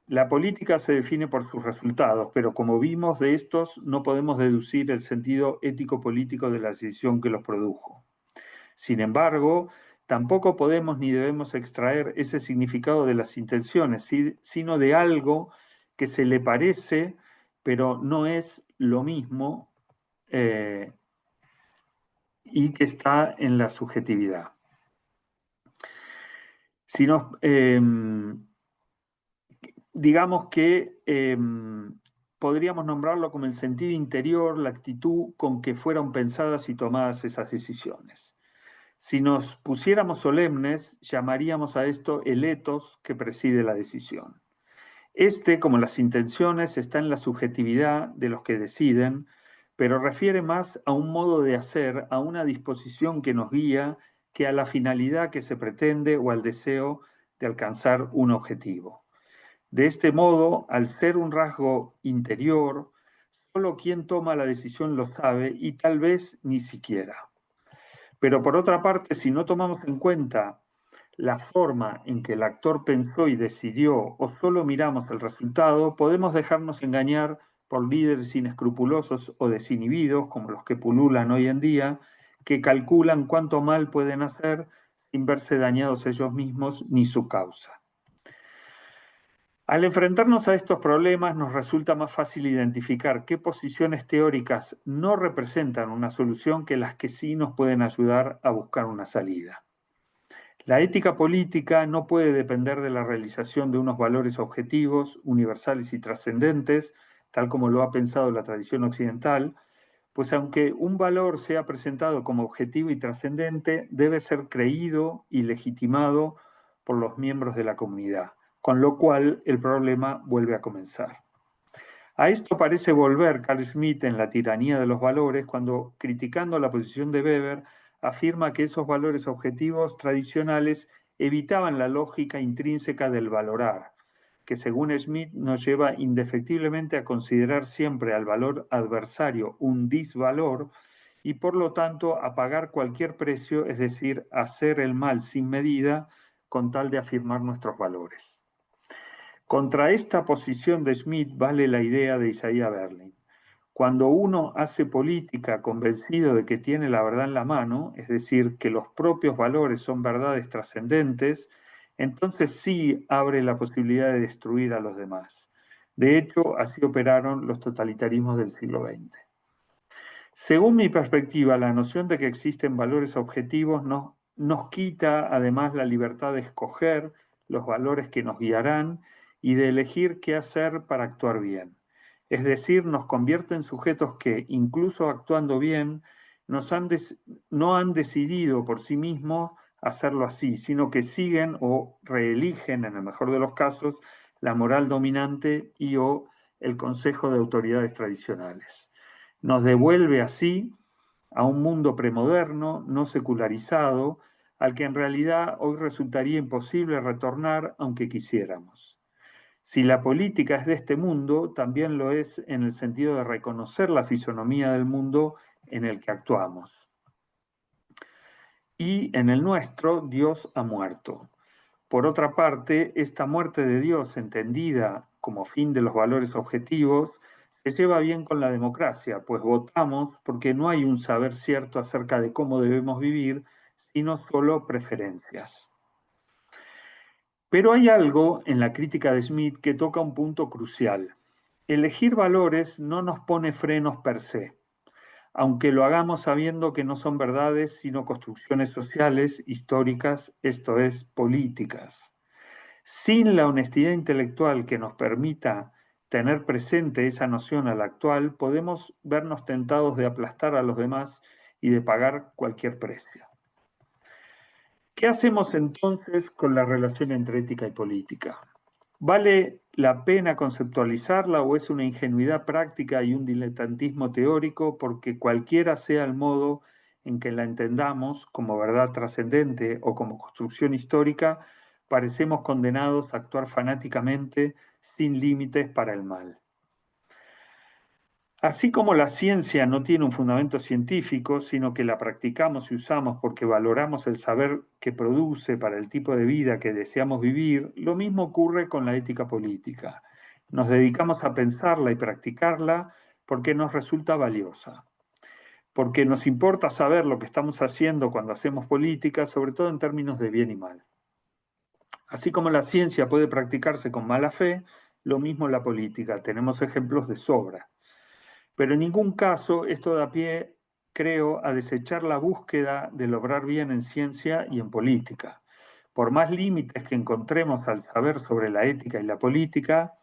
La política se define por sus resultados, pero como vimos de estos no podemos deducir el sentido ético-político de la decisión que los produjo. Sin embargo, tampoco podemos ni debemos extraer ese significado de las intenciones, sino de algo que se le parece, pero no es lo mismo y que está en la subjetividad. Si nos, digamos que podríamos nombrarlo como el sentido interior, la actitud con que fueron pensadas y tomadas esas decisiones. Si nos pusiéramos solemnes, llamaríamos a esto el ethos que preside la decisión. Este, como las intenciones, está en la subjetividad de los que deciden, pero refiere más a un modo de hacer, a una disposición que nos guía, que a la finalidad que se pretende o al deseo de alcanzar un objetivo. De este modo, al ser un rasgo interior, solo quien toma la decisión lo sabe y tal vez ni siquiera. Pero por otra parte, si no tomamos en cuenta la forma en que el actor pensó y decidió o solo miramos el resultado, podemos dejarnos engañar por líderes inescrupulosos o desinhibidos, como los que pululan hoy en día, que calculan cuánto mal pueden hacer sin verse dañados ellos mismos ni su causa. Al enfrentarnos a estos problemas nos resulta más fácil identificar qué posiciones teóricas no representan una solución que las que sí nos pueden ayudar a buscar una salida. La ética política no puede depender de la realización de unos valores objetivos, universales y trascendentes, tal como lo ha pensado la tradición occidental, pues aunque un valor sea presentado como objetivo y trascendente, debe ser creído y legitimado por los miembros de la comunidad, con lo cual el problema vuelve a comenzar. A esto parece volver Carl Schmitt en La tiranía de los valores, cuando, criticando la posición de Weber, afirma que esos valores objetivos tradicionales evitaban la lógica intrínseca del valorar, que según Schmitt nos lleva indefectiblemente a considerar siempre al valor adversario un disvalor y por lo tanto a pagar cualquier precio, es decir, hacer el mal sin medida con tal de afirmar nuestros valores. Contra esta posición de Schmitt vale la idea de Isaiah Berlin. Cuando uno hace política convencido de que tiene la verdad en la mano, es decir, que los propios valores son verdades trascendentes, entonces sí abre la posibilidad de destruir a los demás. De hecho, así operaron los totalitarismos del siglo XX. Según mi perspectiva, la noción de que existen valores objetivos nos quita además la libertad de escoger los valores que nos guiarán y de elegir qué hacer para actuar bien. Es decir, nos convierte en sujetos que, incluso actuando bien, no han decidido por sí mismos hacerlo así, sino que siguen o reeligen, en el mejor de los casos, la moral dominante y o el consejo de autoridades tradicionales. Nos devuelve así a un mundo premoderno, no secularizado, al que en realidad hoy resultaría imposible retornar aunque quisiéramos. Si la política es de este mundo, también lo es en el sentido de reconocer la fisonomía del mundo en el que actuamos. Y en el nuestro, Dios ha muerto. Por otra parte, esta muerte de Dios, entendida como fin de los valores objetivos, se lleva bien con la democracia, pues votamos porque no hay un saber cierto acerca de cómo debemos vivir, sino solo preferencias. Pero hay algo en la crítica de Smith que toca un punto crucial. Elegir valores no nos pone frenos per se, aunque lo hagamos sabiendo que no son verdades, sino construcciones sociales, históricas, esto es, políticas. Sin la honestidad intelectual que nos permita tener presente esa noción a la actual, podemos vernos tentados de aplastar a los demás y de pagar cualquier precio. ¿Qué hacemos entonces con la relación entre ética y política? ¿Vale la pena conceptualizarla o es una ingenuidad práctica y un diletantismo teórico porque cualquiera sea el modo en que la entendamos como verdad trascendente o como construcción histórica, parecemos condenados a actuar fanáticamente sin límites para el mal? Así como la ciencia no tiene un fundamento científico, sino que la practicamos y usamos porque valoramos el saber que produce para el tipo de vida que deseamos vivir, lo mismo ocurre con la ética política. Nos dedicamos a pensarla y practicarla porque nos resulta valiosa, porque nos importa saber lo que estamos haciendo cuando hacemos política, sobre todo en términos de bien y mal. Así como la ciencia puede practicarse con mala fe, lo mismo la política. Tenemos ejemplos de sobra. Pero en ningún caso esto da pie, creo, a desechar la búsqueda de lograr bien en ciencia y en política. Por más límites que encontremos al saber sobre la ética y la política,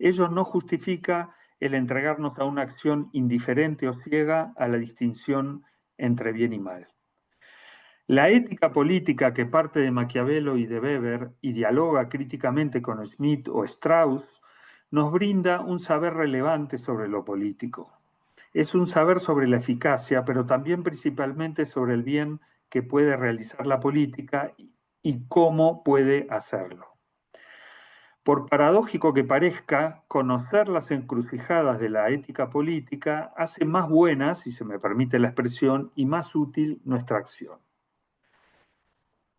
ello no justifica el entregarnos a una acción indiferente o ciega a la distinción entre bien y mal. La ética política que parte de Maquiavelo y de Weber y dialoga críticamente con Smith o Strauss, nos brinda un saber relevante sobre lo político. Es un saber sobre la eficacia, pero también principalmente sobre el bien que puede realizar la política y cómo puede hacerlo. Por paradójico que parezca, conocer las encrucijadas de la ética política hace más buena, si se me permite la expresión, y más útil nuestra acción.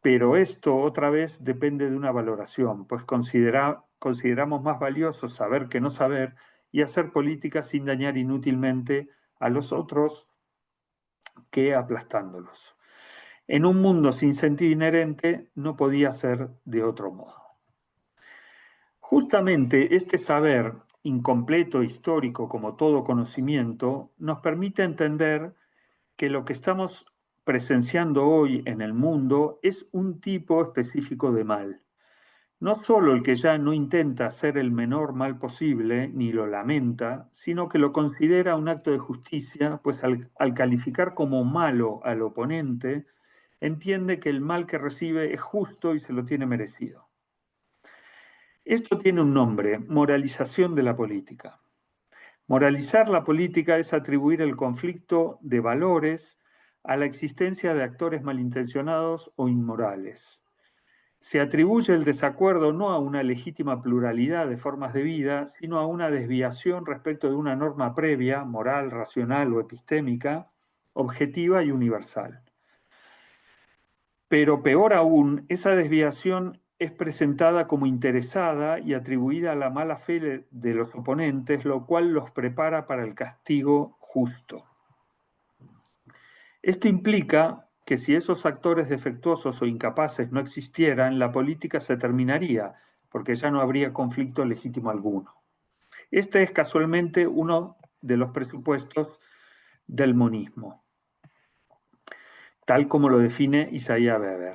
Pero esto otra vez depende de una valoración, pues consideramos más valioso saber que no saber y hacer política sin dañar inútilmente a los otros que aplastándolos. En un mundo sin sentido inherente no podía ser de otro modo. Justamente este saber, incompleto, histórico como todo conocimiento, nos permite entender que lo que estamos presenciando hoy en el mundo es un tipo específico de mal. No solo el que ya no intenta hacer el menor mal posible, ni lo lamenta, sino que lo considera un acto de justicia, pues al calificar como malo al oponente, entiende que el mal que recibe es justo y se lo tiene merecido. Esto tiene un nombre: moralización de la política. Moralizar la política es atribuir el conflicto de valores a la existencia de actores malintencionados o inmorales. Se atribuye el desacuerdo no a una legítima pluralidad de formas de vida, sino a una desviación respecto de una norma previa, moral, racional o epistémica, objetiva y universal. Pero peor aún, esa desviación es presentada como interesada y atribuida a la mala fe de los oponentes, lo cual los prepara para el castigo justo. Esto implica que si esos actores defectuosos o incapaces no existieran, la política se terminaría, porque ya no habría conflicto legítimo alguno. Este es casualmente uno de los presupuestos del monismo, tal como lo define Isaiah Berlin.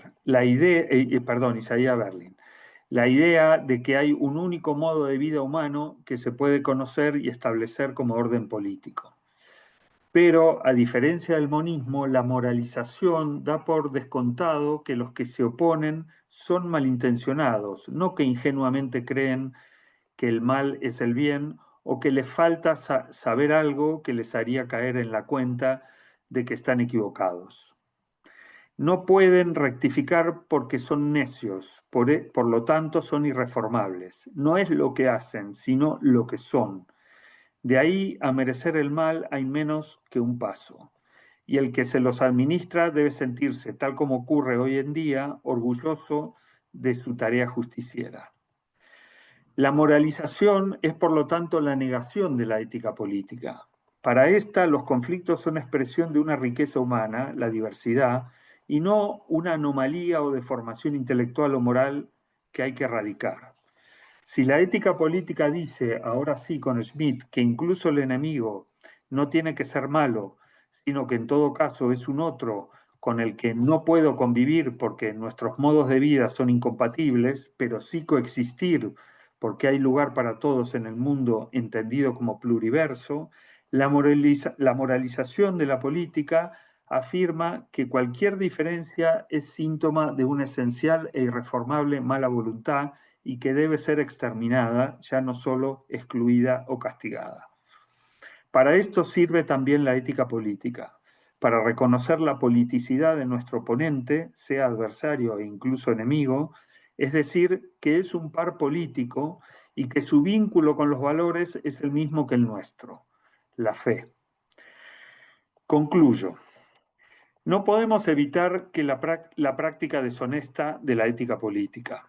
La idea de que hay un único modo de vida humano que se puede conocer y establecer como orden político. Pero, a diferencia del monismo, la moralización da por descontado que los que se oponen son malintencionados, no que ingenuamente creen que el mal es el bien o que les falta saber algo que les haría caer en la cuenta de que están equivocados. No pueden rectificar porque son necios, por lo tanto son irreformables. No es lo que hacen, sino lo que son. De ahí a merecer el mal hay menos que un paso. Y el que se los administra debe sentirse, tal como ocurre hoy en día, orgulloso de su tarea justiciera. La moralización es, por lo tanto, la negación de la ética política. Para esta, los conflictos son expresión de una riqueza humana, la diversidad, y no una anomalía o deformación intelectual o moral que hay que erradicar. Si la ética política dice, ahora sí con Schmitt, que incluso el enemigo no tiene que ser malo, sino que en todo caso es un otro con el que no puedo convivir porque nuestros modos de vida son incompatibles, pero sí coexistir porque hay lugar para todos en el mundo entendido como pluriverso, la moralización de la política afirma que cualquier diferencia es síntoma de una esencial e irreformable mala voluntad y que debe ser exterminada, ya no solo excluida o castigada. Para esto sirve también la ética política, para reconocer la politicidad de nuestro oponente, sea adversario e incluso enemigo, es decir, que es un par político y que su vínculo con los valores es el mismo que el nuestro, la fe. Concluyo. No podemos evitar que la práctica deshonesta de la ética política.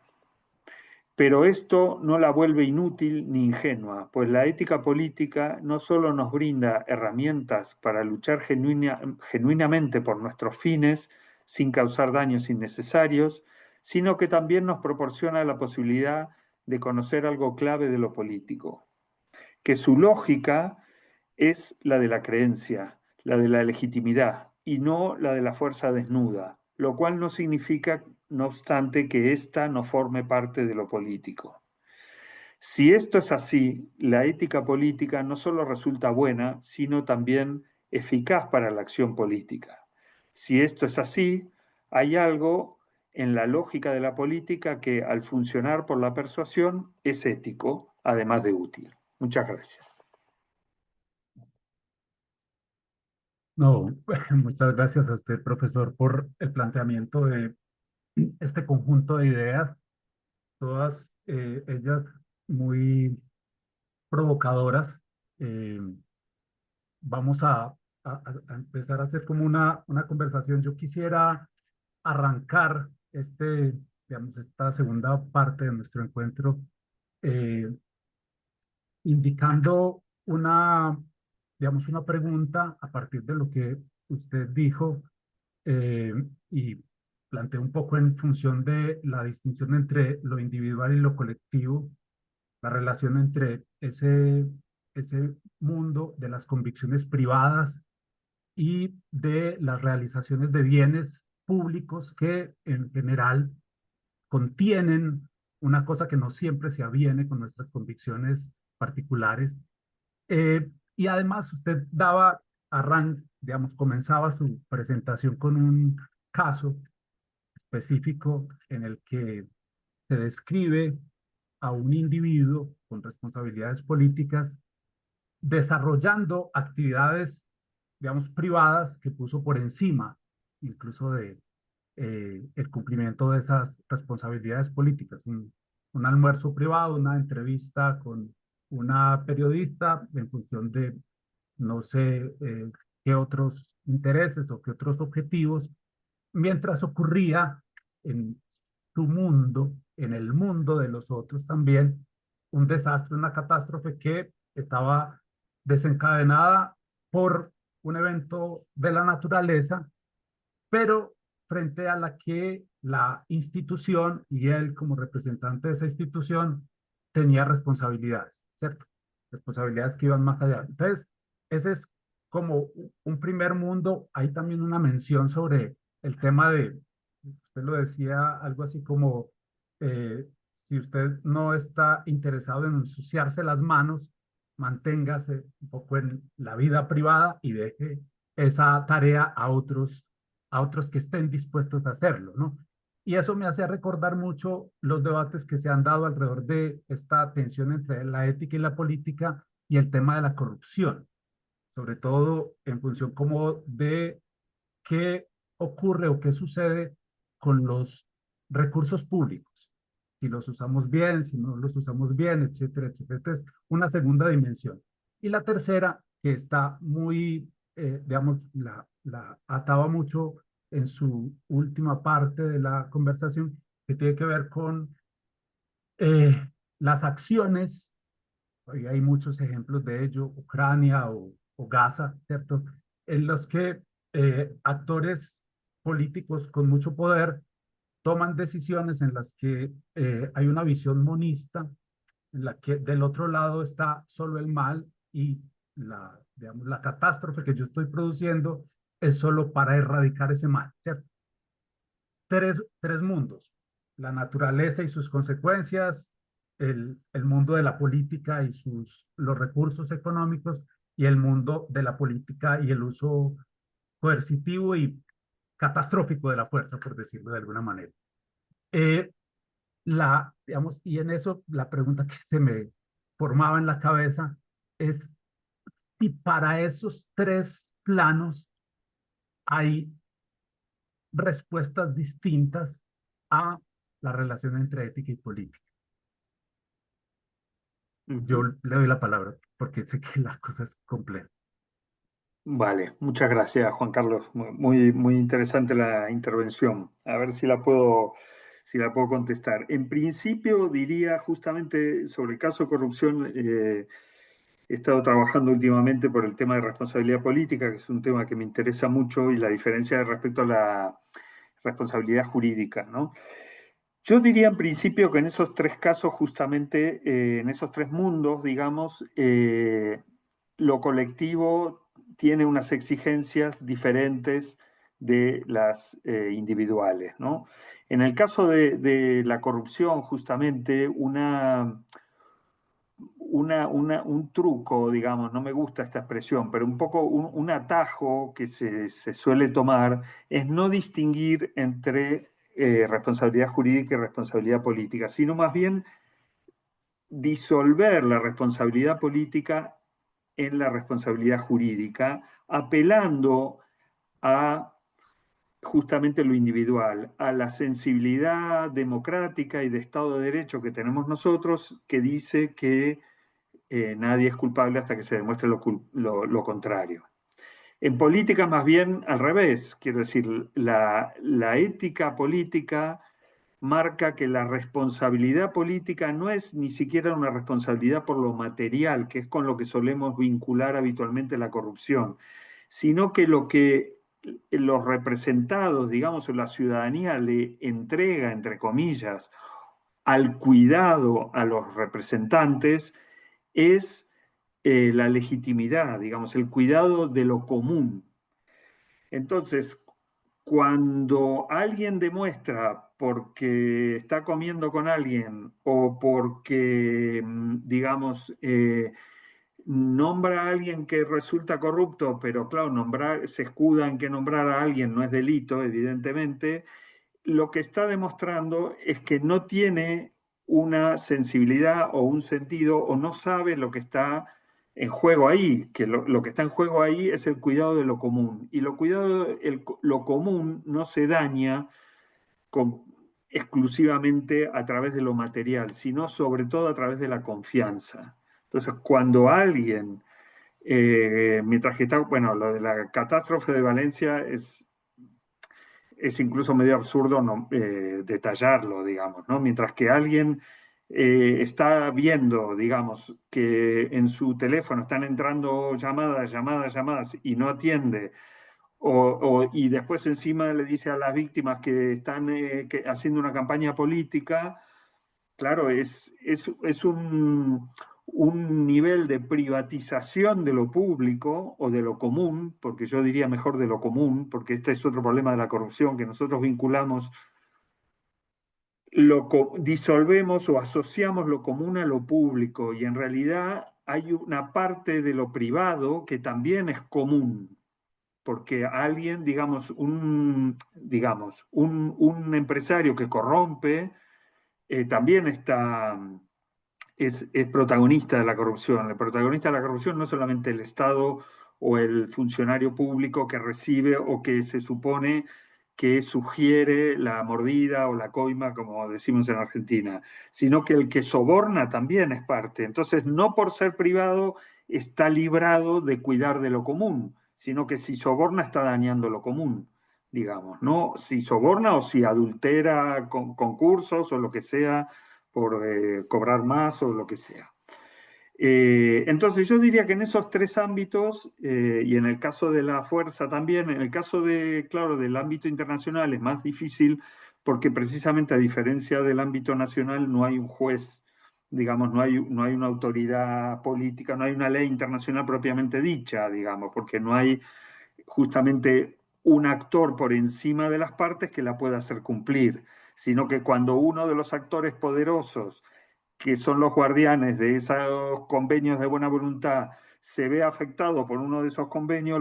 Pero esto no la vuelve inútil ni ingenua, pues la ética política no solo nos brinda herramientas para luchar genuinamente por nuestros fines, sin causar daños innecesarios, sino que también nos proporciona la posibilidad de conocer algo clave de lo político, que su lógica es la de la creencia, la de la legitimidad, y no la de la fuerza desnuda, lo cual no significa, no obstante, que ésta no forme parte de lo político. Si esto es así, la ética política no solo resulta buena, sino también eficaz para la acción política. Si esto es así, hay algo en la lógica de la política que, al funcionar por la persuasión, es ético, además de útil. Muchas gracias. No, muchas gracias a usted, profesor, por el planteamiento de este conjunto de ideas, todas ellas muy provocadoras. Eh, Vamos a empezar a hacer como una conversación. Yo quisiera arrancar digamos, esta segunda parte de nuestro encuentro eh, indicando digamos, una pregunta a partir de lo que usted dijo eh, y planteé un poco en función de la distinción entre lo individual y lo colectivo, la relación entre ese mundo de las convicciones privadas y de las realizaciones de bienes públicos que en general contienen una cosa que no siempre se aviene con nuestras convicciones particulares. Y además usted digamos, comenzaba su presentación con un caso específico en el que se describe a un individuo con responsabilidades políticas desarrollando actividades, digamos, privadas que puso por encima incluso de el cumplimiento de esas responsabilidades políticas. Un almuerzo privado, una entrevista con una periodista en función de no sé qué otros intereses o qué otros objetivos, mientras ocurría en su mundo en el mundo de los otros también un desastre, una catástrofe que estaba desencadenada por un evento de la naturaleza, pero frente a la que la institución y él como representante de esa institución tenía responsabilidades, ¿cierto? Responsabilidades que iban más allá. Entonces, ese es como un primer mundo. Hay también una mención sobre el tema de, usted lo decía, algo así como, si usted no está interesado en ensuciarse las manos, manténgase un poco en la vida privada y deje esa tarea a otros que estén dispuestos a hacerlo, ¿no? Y eso me hace recordar mucho los debates que se han dado alrededor de esta tensión entre la ética y la política y el tema de la corrupción, sobre todo en función como de qué ocurre o qué sucede con los recursos públicos, si los usamos bien, si no los usamos bien, etcétera, etcétera. Entonces, una segunda dimensión. Y la tercera, que está muy, digamos, la ataba mucho en su última parte de la conversación, que tiene que ver con las acciones, y hay muchos ejemplos de ello, Ucrania o Gaza, ¿cierto? En los que actores políticos con mucho poder toman decisiones en las que hay una visión monista, en la que del otro lado está solo el mal y digamos, la catástrofe que yo estoy produciendo es solo para erradicar ese mal, ¿cierto? Tres mundos, la naturaleza y sus consecuencias, el mundo de la política y los recursos económicos, y el mundo de la política y el uso coercitivo y catastrófico de la fuerza, por decirlo de alguna manera. Eh, digamos, y en eso la pregunta que se me formaba en la cabeza es si para esos tres planos hay respuestas distintas a la relación entre ética y política. Yo le doy la palabra porque sé que la cosa es compleja. Vale, muchas gracias, Juan Carlos. Muy, muy interesante la intervención. A ver si la puedo contestar. En principio, diría justamente sobre el caso de corrupción, he estado trabajando últimamente por el tema de responsabilidad política, que es un tema que me interesa mucho, y la diferencia respecto a la responsabilidad jurídica, ¿no? Yo diría en principio que en esos tres casos, justamente, en esos tres mundos, digamos, lo colectivo tiene unas exigencias diferentes de las individuales, ¿no? En el caso de la corrupción, justamente, un truco, digamos, no me gusta esta expresión, pero un poco un atajo que se suele tomar es no distinguir entre responsabilidad jurídica y responsabilidad política, sino más bien disolver la responsabilidad política en la responsabilidad jurídica, apelando a justamente lo individual, a la sensibilidad democrática y de Estado de Derecho que tenemos nosotros, que dice que nadie es culpable hasta que se demuestre lo contrario. En política más bien al revés, quiero decir, la ética política marca que la responsabilidad política no es ni siquiera una responsabilidad por lo material, que es con lo que solemos vincular habitualmente la corrupción, sino que lo que los representados, digamos, o la ciudadanía le entrega, entre comillas, al cuidado a los representantes es la legitimidad, digamos, el cuidado de lo común. Entonces, cuando alguien demuestra porque está comiendo con alguien o porque, digamos, nombra a alguien que resulta corrupto, pero claro, se escuda en que nombrar a alguien no es delito, evidentemente, lo que está demostrando es que no tiene una sensibilidad o un sentido o no sabe lo que está en juego ahí, que lo que está en juego ahí es el cuidado de lo común. Y lo común no se daña con, exclusivamente a través de lo material, sino sobre todo a través de la confianza. Entonces, cuando alguien, mientras que está, bueno, lo de la catástrofe de Valencia es incluso medio absurdo detallarlo, digamos, ¿no? Mientras que alguien está viendo, digamos, que en su teléfono están entrando llamadas y no atiende, y después encima le dice a las víctimas que están haciendo una campaña política. Claro, es un nivel de privatización de lo público o de lo común, porque yo diría mejor de lo común, porque este es otro problema de la corrupción, que nosotros vinculamos, disolvemos o asociamos lo común a lo público, y en realidad hay una parte de lo privado que también es común, porque alguien, digamos, un empresario que corrompe, también es protagonista de la corrupción. El protagonista de la corrupción no es solamente el Estado o el funcionario público que recibe o que se supone que sugiere la mordida o la coima, como decimos en Argentina, sino que el que soborna también es parte. Entonces, no por ser privado está librado de cuidar de lo común, sino que si soborna está dañando lo común, digamos, ¿no? Si soborna o si adultera con concursos o lo que sea por cobrar más o lo que sea. Entonces yo diría que en esos tres ámbitos, y en el caso de la fuerza también, en el caso claro, del ámbito internacional es más difícil porque precisamente a diferencia del ámbito nacional no hay un juez, digamos, no hay una autoridad política, no hay una ley internacional propiamente dicha, digamos, porque no hay justamente un actor por encima de las partes que la pueda hacer cumplir, sino que cuando uno de los actores poderosos, que son los guardianes de esos convenios de buena voluntad, se ve afectado por uno de esos convenios,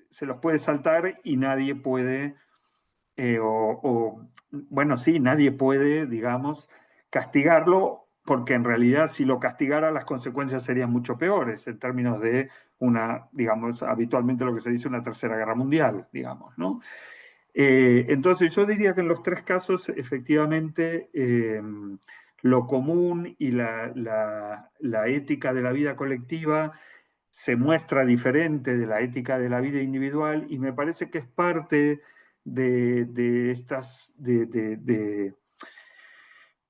se los puede saltar y nadie puede, bueno, sí, nadie puede, digamos, castigarlo, porque en realidad si lo castigara las consecuencias serían mucho peores en términos de digamos, habitualmente lo que se dice una tercera guerra mundial, digamos, ¿no? Entonces yo diría que en los tres casos efectivamente lo común y la ética de la vida colectiva se muestra diferente de la ética de la vida individual, y me parece que es parte de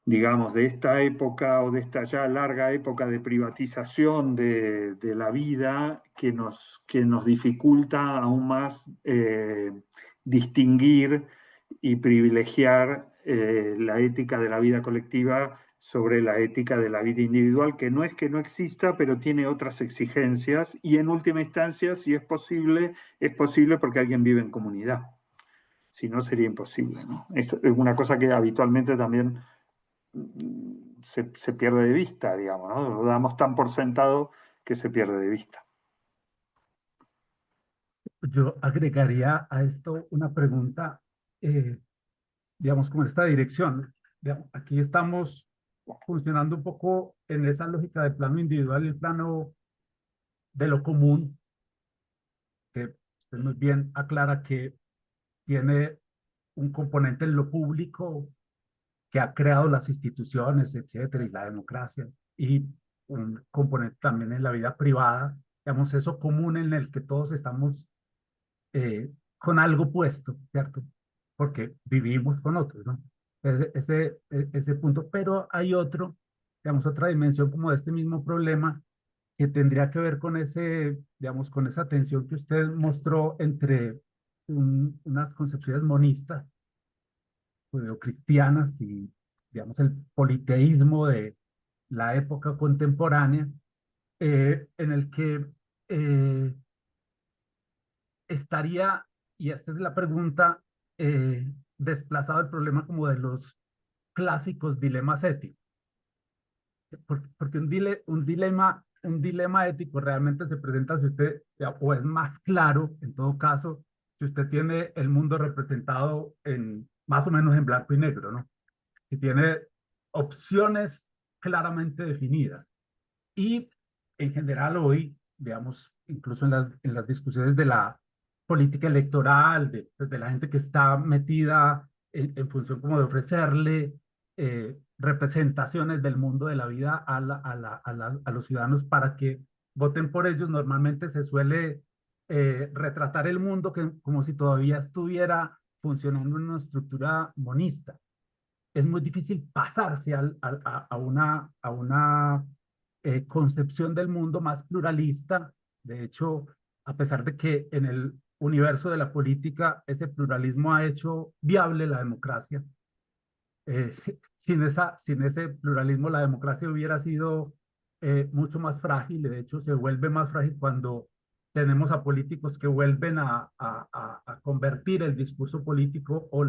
digamos, de esta época o de esta ya larga época de privatización de la vida que nos dificulta aún más distinguir y privilegiar la ética de la vida colectiva sobre la ética de la vida individual, que no es que no exista, pero tiene otras exigencias, y en última instancia, si es posible porque alguien vive en comunidad. Si no, sería imposible, ¿no? Es una cosa que habitualmente también se pierde de vista, digamos, ¿no? Lo damos tan por sentado que se pierde de vista. Yo agregaría a esto una pregunta, digamos, como en esta dirección. Digamos, aquí estamos funcionando un poco en esa lógica del plano individual y el plano de lo común, que usted muy bien aclara que tiene un componente en lo público que ha creado las instituciones, etcétera, y la democracia, y un componente también en la vida privada, digamos, eso común en el que todos estamos con algo puesto, ¿cierto? Porque vivimos con otros, ¿no? Ese punto, pero hay otro, digamos, otra dimensión como de este mismo problema que tendría que ver con digamos, con esa tensión que usted mostró entre unas concepciones monistas, judeocristianas y, digamos, el politeísmo de la época contemporánea, en el que eh, estaría, y esta es la pregunta, desplazado el problema como de los clásicos dilemas éticos. Porque un dilema ético realmente se presenta si usted, o es más claro, en todo caso, si usted tiene el mundo representado más o menos en blanco y negro, ¿no? Si tiene opciones claramente definidas. Y en general hoy, digamos, incluso en las discusiones de la política electoral, de la gente que está metida en función como de ofrecerle representaciones del mundo de la vida a los ciudadanos para que voten por ellos, normalmente se suele retratar el mundo como si todavía estuviera funcionando en una estructura monista. Es muy difícil pasarse a una concepción del mundo más pluralista. De hecho, a pesar de que en el universo de la política ese pluralismo ha hecho viable la democracia, eh, sin ese pluralismo la democracia hubiera sido mucho más frágil. De hecho, se vuelve más frágil cuando tenemos a políticos que vuelven a convertir el discurso político o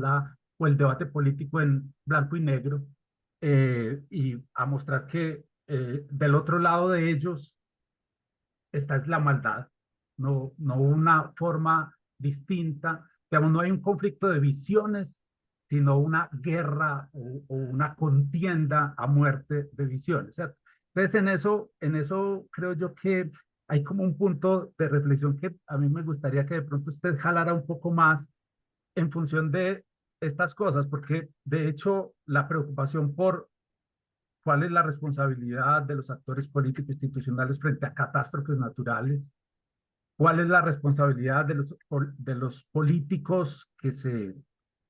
el debate político en blanco y negro, y a mostrar que del otro lado de ellos esta es la maldad, no una forma distinta. Digamos, no hay un conflicto de visiones, sino una guerra o una contienda a muerte de visiones, ¿cierto? Entonces, en eso creo yo que hay como un punto de reflexión que a mí me gustaría que de pronto usted jalara un poco más en función de estas cosas, porque de hecho la preocupación por cuál es la responsabilidad de los actores políticos institucionales frente a catástrofes naturales, cuál es la responsabilidad de los políticos que se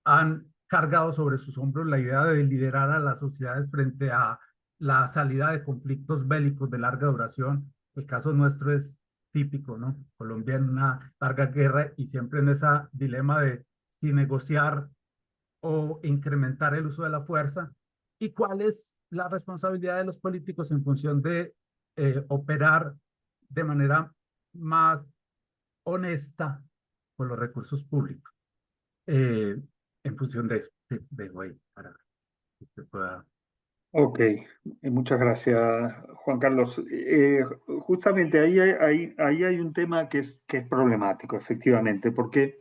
han cargado sobre sus hombros la idea de liderar a las sociedades frente a la salida de conflictos bélicos de larga duración. El caso nuestro es típico, ¿no? Colombia en una larga guerra y siempre en ese dilema de si negociar o incrementar el uso de la fuerza, y cuál es la responsabilidad de los políticos en función de operar de manera más honesta con los recursos públicos. En función de eso, sí, dejo ahí para que usted pueda. Ok, muchas gracias, Juan Carlos. Justamente ahí hay un tema que es problemático, efectivamente, porque,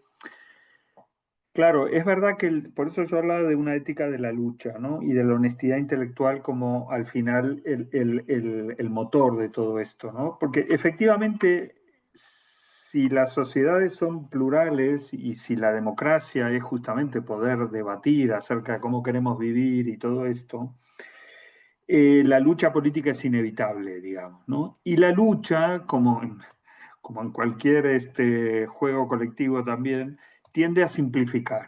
claro, es verdad que por eso yo hablaba de una ética de la lucha, ¿no? Y de la honestidad intelectual como al final el motor de todo esto, ¿no? Porque efectivamente, si las sociedades son plurales y si la democracia es justamente poder debatir acerca de cómo queremos vivir y todo esto, la lucha política es inevitable, digamos, ¿no? Y la lucha, como en cualquier juego colectivo también, tiende a simplificar.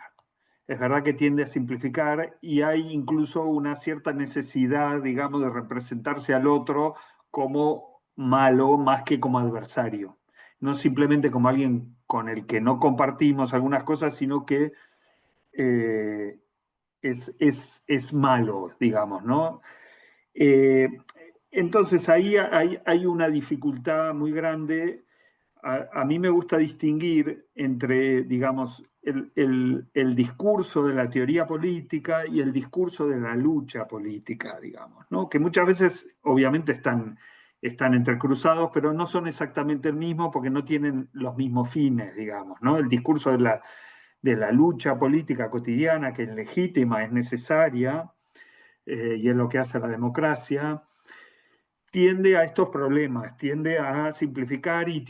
Es verdad que tiende a simplificar y hay incluso una cierta necesidad, digamos, de representarse al otro como malo más que como adversario. No simplemente como alguien con el que no compartimos algunas cosas, sino que eh, es malo, digamos, ¿no? Eh, entonces ahí hay una dificultad muy grande. A mí me gusta distinguir entre, digamos, el discurso de la teoría política y el discurso de la lucha política, digamos, ¿no? Que muchas veces obviamente están entrecruzados, pero no son exactamente el mismo porque no tienen los mismos fines, digamos, ¿no? El discurso de la lucha política cotidiana, que es legítima, es necesaria, y es lo que hace la democracia, tiende a estos problemas, tiende a simplificar y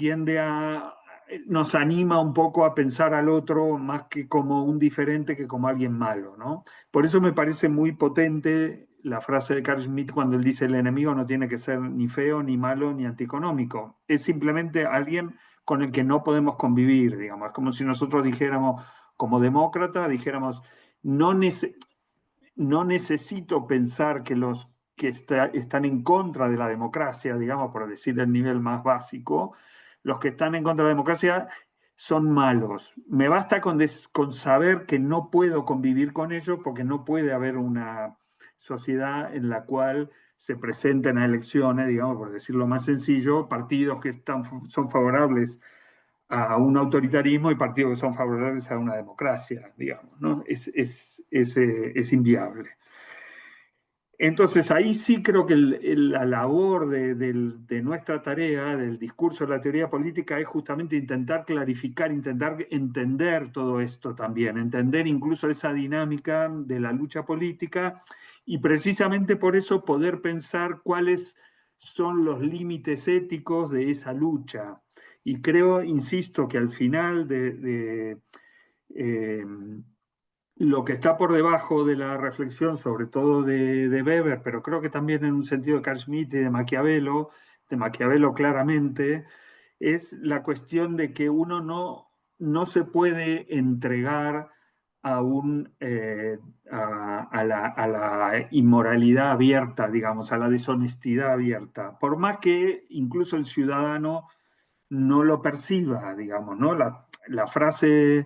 nos anima un poco a pensar al otro más que como un diferente que como alguien malo, ¿no? Por eso me parece muy potente la frase de Carl Schmitt cuando él dice el enemigo no tiene que ser ni feo, ni malo, ni antieconómico. Es simplemente alguien con el que no podemos convivir, digamos. Es como si nosotros dijéramos, como demócrata, dijéramos, no, no necesito pensar que los que están en contra de la democracia, digamos, por decir el nivel más básico, los que están en contra de la democracia son malos. Me basta con saber que no puedo convivir con ellos porque no puede haber una sociedad en la cual se presenten a elecciones, digamos, por decirlo más sencillo, partidos que son favorables a un autoritarismo y partidos que son favorables a una democracia, digamos, ¿no? Es inviable. Entonces ahí sí creo que la labor de nuestra tarea, del discurso de la teoría política, es justamente intentar clarificar, intentar entender todo esto también, entender incluso esa dinámica de la lucha política y precisamente por eso poder pensar cuáles son los límites éticos de esa lucha. Y creo, insisto, que al final lo que está por debajo de la reflexión, sobre todo de Weber, pero creo que también en un sentido de Carl Schmitt y de Maquiavelo claramente, es la cuestión de que uno no se puede entregar a, un, a la inmoralidad abierta, digamos, a la deshonestidad abierta, por más que incluso el ciudadano no lo perciba, digamos, ¿no? La frase,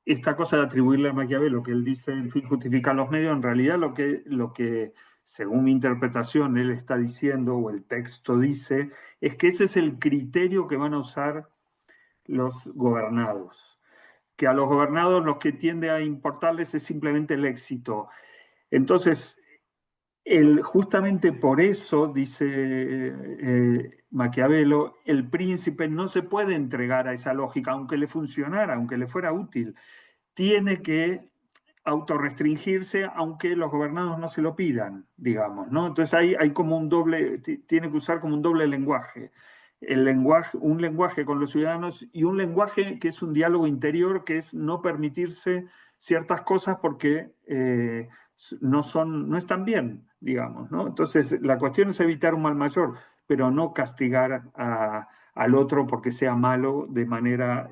esta cosa de atribuirle a Maquiavelo, que él dice, el fin justifica los medios, en realidad lo que, según mi interpretación, él está diciendo, o el texto dice, es que ese es el criterio que van a usar los gobernados, que a los gobernados lo que tiende a importarles es simplemente el éxito. Entonces, justamente por eso, dice Maquiavelo, el príncipe no se puede entregar a esa lógica, aunque le funcionara, aunque le fuera útil. Tiene que autorrestringirse, aunque los gobernados no se lo pidan, digamos, ¿no? Entonces hay como un doble, tiene que usar como un doble lenguaje. Un lenguaje con los ciudadanos y un lenguaje que es un diálogo interior, que es no permitirse ciertas cosas porque no están bien, digamos, ¿no? Entonces, la cuestión es evitar un mal mayor, pero no castigar al otro porque sea malo de manera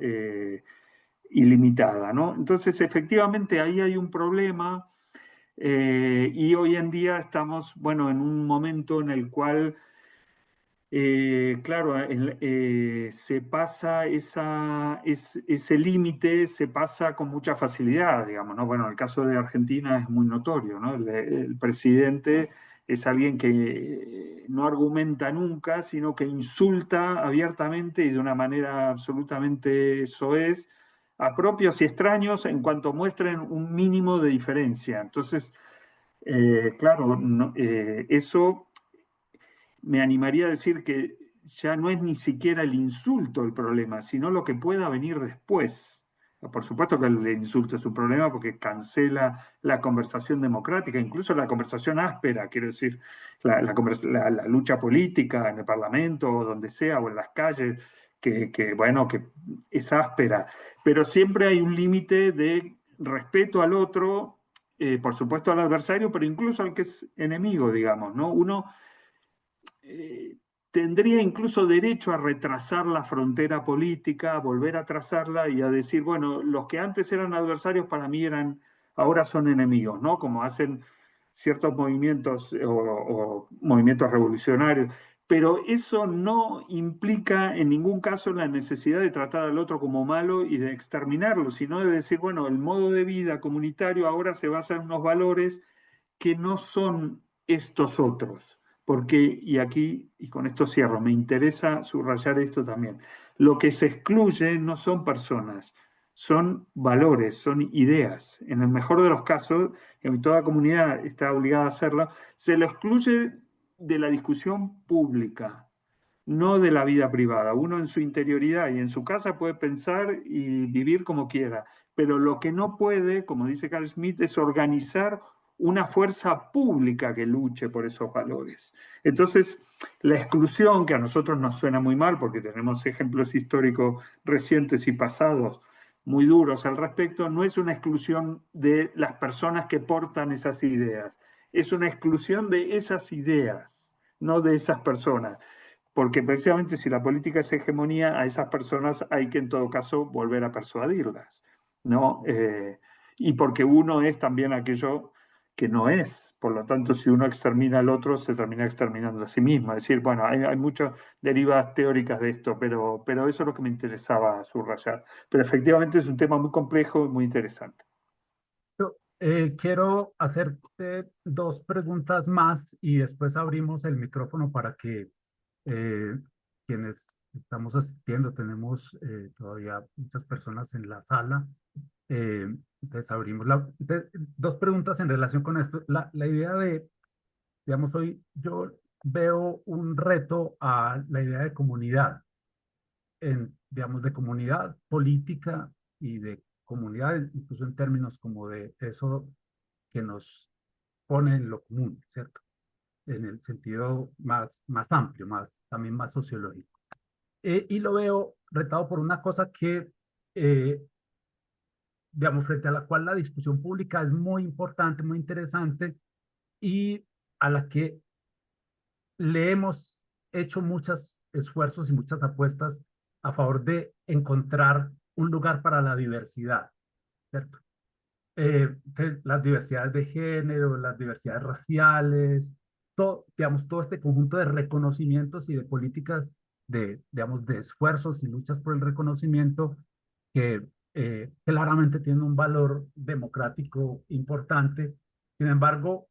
ilimitada, ¿no? Entonces, efectivamente, ahí hay un problema y hoy en día estamos, bueno, en un momento en el cual claro, se pasa ese límite, se pasa con mucha facilidad, digamos, ¿no? Bueno, el caso de Argentina es muy notorio, ¿no? El presidente es alguien que no argumenta nunca, sino que insulta abiertamente y de una manera absolutamente soez a propios y extraños en cuanto muestren un mínimo de diferencia. Entonces, claro, eso me animaría a decir que ya no es ni siquiera el insulto el problema, sino lo que pueda venir después. Por supuesto que el insulto es un problema porque cancela la conversación democrática, incluso la conversación áspera, quiero decir, la lucha política en el Parlamento o donde sea, o en las calles, bueno, que es áspera. Pero siempre hay un límite de respeto al otro, por supuesto al adversario, pero incluso al que es enemigo, digamos, ¿no? Uno tendría incluso derecho a retrasar la frontera política, a volver a trazarla y a decir, bueno, los que antes eran adversarios para mí ahora son enemigos, ¿no? Como hacen ciertos movimientos o movimientos revolucionarios. Pero eso no implica en ningún caso la necesidad de tratar al otro como malo y de exterminarlo, sino de decir, bueno, el modo de vida comunitario ahora se basa en unos valores que no son estos otros. Porque, y aquí, y con esto cierro, me interesa subrayar esto también, lo que se excluye no son personas, son valores, son ideas. En el mejor de los casos, en toda comunidad está obligada a hacerlo, se lo excluye de la discusión pública, no de la vida privada. Uno en su interioridad y en su casa puede pensar y vivir como quiera, pero lo que no puede, como dice Carl Schmitt, es organizar una fuerza pública que luche por esos valores. Entonces, la exclusión, que a nosotros nos suena muy mal porque tenemos ejemplos históricos recientes y pasados muy duros al respecto, no es una exclusión de las personas que portan esas ideas, es una exclusión de esas ideas, no de esas personas. Porque precisamente si la política es hegemonía, a esas personas hay que en todo caso volver a persuadirlas, ¿no? Y porque uno es también aquello que no es. Por lo tanto, si uno extermina al otro, se termina exterminando a sí mismo. Es decir, bueno, hay muchas derivas teóricas de esto, pero eso es lo que me interesaba subrayar. Pero efectivamente es un tema muy complejo y muy interesante. Quiero hacerte dos preguntas más y después abrimos el micrófono para que eh, quienes estamos asistiendo, tenemos todavía muchas personas en la sala. Entonces abrimos dos preguntas en relación con esto. La idea de, digamos, hoy yo veo un reto a la idea de comunidad, digamos, de comunidad política y de comunidad, incluso en términos como de eso que nos pone en lo común, ¿cierto? En el sentido más amplio, también más sociológico. Y lo veo retado por una cosa que, eh, digamos, frente a la cual la discusión pública es muy importante, muy interesante y a la que le hemos hecho muchos esfuerzos y muchas apuestas a favor de encontrar un lugar para la diversidad, ¿cierto? las diversidades de género, las diversidades raciales, todo, digamos, todo este conjunto de reconocimientos y de políticas de, digamos, de esfuerzos y luchas por el reconocimiento que claramente tienen un valor democrático importante. Sin embargo,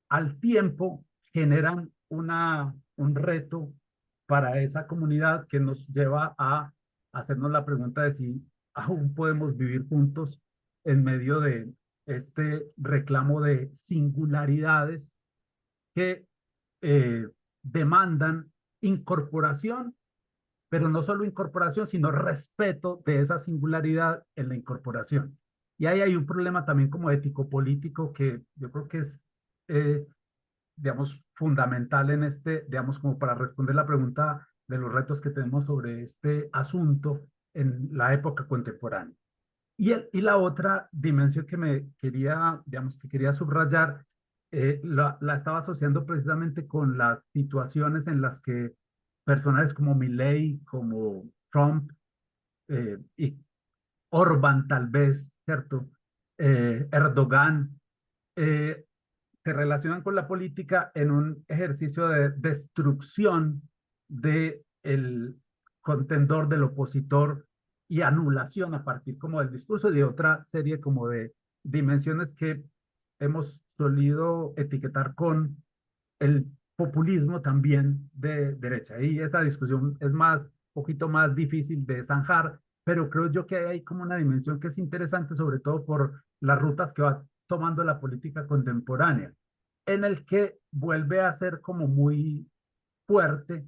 al tiempo generan un reto para esa comunidad que nos lleva a hacernos la pregunta de si aún podemos vivir juntos en medio de este reclamo de singularidades que demandan incorporación, pero no solo incorporación, sino respeto de esa singularidad en la incorporación. Y ahí hay un problema también como ético-político que yo creo que es eh, digamos, fundamental en este, digamos, como para responder la pregunta de los retos que tenemos sobre este asunto en la época contemporánea. Y la otra dimensión que me quería, digamos, que quería subrayar, la estaba asociando precisamente con las situaciones en las que personajes como Milei, como Trump y Orbán tal vez, ¿cierto? Erdogan, eh, se relacionan con la política en un ejercicio de destrucción de el contendor, del opositor y anulación a partir como del discurso y de otra serie como de dimensiones que hemos solido etiquetar con el populismo también de derecha. Y esta discusión es más, poquito más difícil de zanjar, pero creo yo que hay como una dimensión que es interesante, sobre todo por las rutas que va tomando la política contemporánea, en el que vuelve a ser como muy fuerte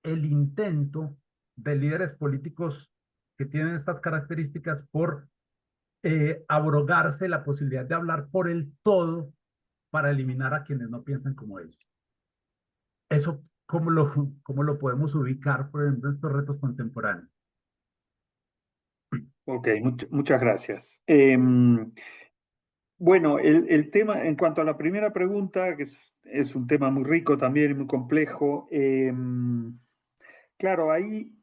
el intento de líderes políticos que tienen estas características por abrogarse la posibilidad de hablar por el todo para eliminar a quienes no piensan como ellos. Eso, cómo lo podemos ubicar, por ejemplo, en estos retos contemporáneos? Ok, muchas gracias. Bueno, el tema, en cuanto a la primera pregunta, que es un tema muy rico también y muy complejo, claro, ahí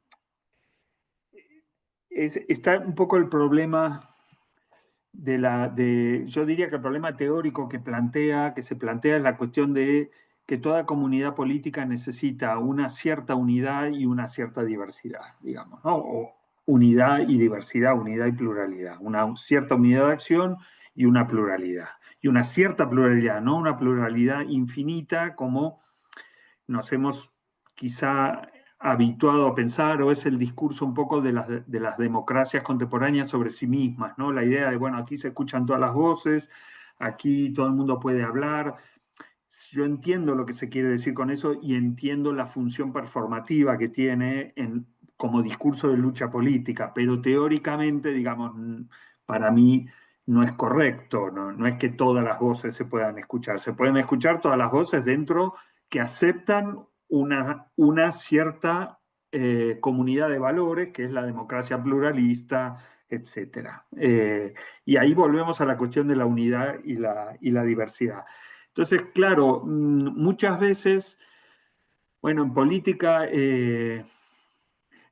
está un poco el problema yo diría que el problema teórico que se plantea es la cuestión de que toda comunidad política necesita una cierta unidad y una cierta diversidad, digamos, ¿no? O unidad y diversidad, unidad y pluralidad, una cierta unidad de acción y una pluralidad. Y una cierta pluralidad, no una pluralidad infinita como nos hemos quizá habituado a pensar, o es el discurso un poco de las democracias contemporáneas sobre sí mismas, ¿no? La idea de, bueno, aquí se escuchan todas las voces, aquí todo el mundo puede hablar. Yo entiendo lo que se quiere decir con eso y entiendo la función performativa que tiene como discurso de lucha política, pero teóricamente, digamos, para mí no es correcto, no es que todas las voces se puedan escuchar, se pueden escuchar todas las voces dentro que aceptan una cierta comunidad de valores, que es la democracia pluralista, etcétera. Y ahí volvemos a la cuestión de la unidad y la diversidad. Entonces, claro, muchas veces, bueno, en política,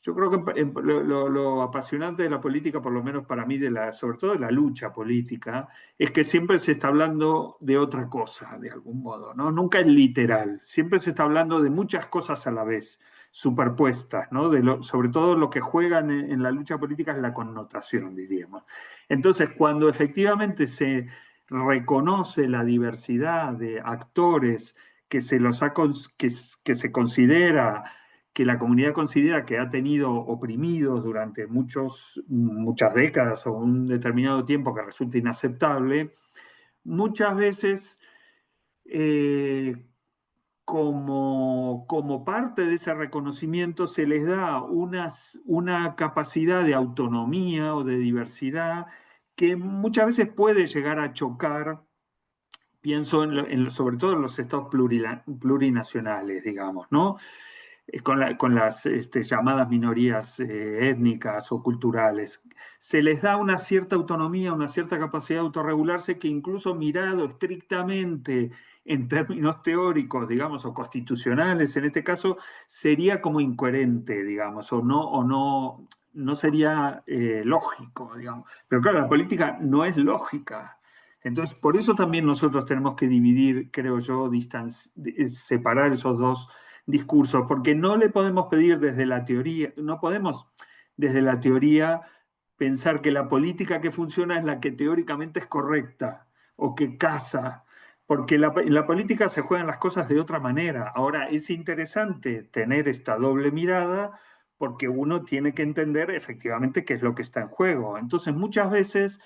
yo creo que lo apasionante de la política, por lo menos para mí, sobre todo de la lucha política, es que siempre se está hablando de otra cosa, de algún modo, ¿no? Nunca es literal, siempre se está hablando de muchas cosas a la vez, superpuestas, ¿no? Sobre todo lo que juegan en la lucha política es la connotación, diríamos. Entonces, cuando efectivamente se reconoce la diversidad de actores que que se considera que la comunidad considera que ha tenido oprimidos durante muchas décadas o un determinado tiempo que resulta inaceptable, muchas veces como parte de ese reconocimiento se les da una capacidad de autonomía o de diversidad que muchas veces puede llegar a chocar. Pienso sobre todo en los estados plurinacionales, digamos, ¿no? Con las llamadas minorías étnicas o culturales. Se les da una cierta autonomía, una cierta capacidad de autorregularse que incluso mirado estrictamente en términos teóricos, digamos, o constitucionales, en este caso, sería como incoherente, digamos, no sería lógico, digamos. Pero claro, la política no es lógica. Entonces, por eso también nosotros tenemos que dividir, creo yo, separar esos dos discursos, porque no le podemos pedir desde la teoría, no podemos desde la teoría pensar que la política que funciona es la que teóricamente es correcta o que casa, porque en la política se juegan las cosas de otra manera. Ahora, es interesante tener esta doble mirada porque uno tiene que entender efectivamente qué es lo que está en juego. Entonces, muchas veces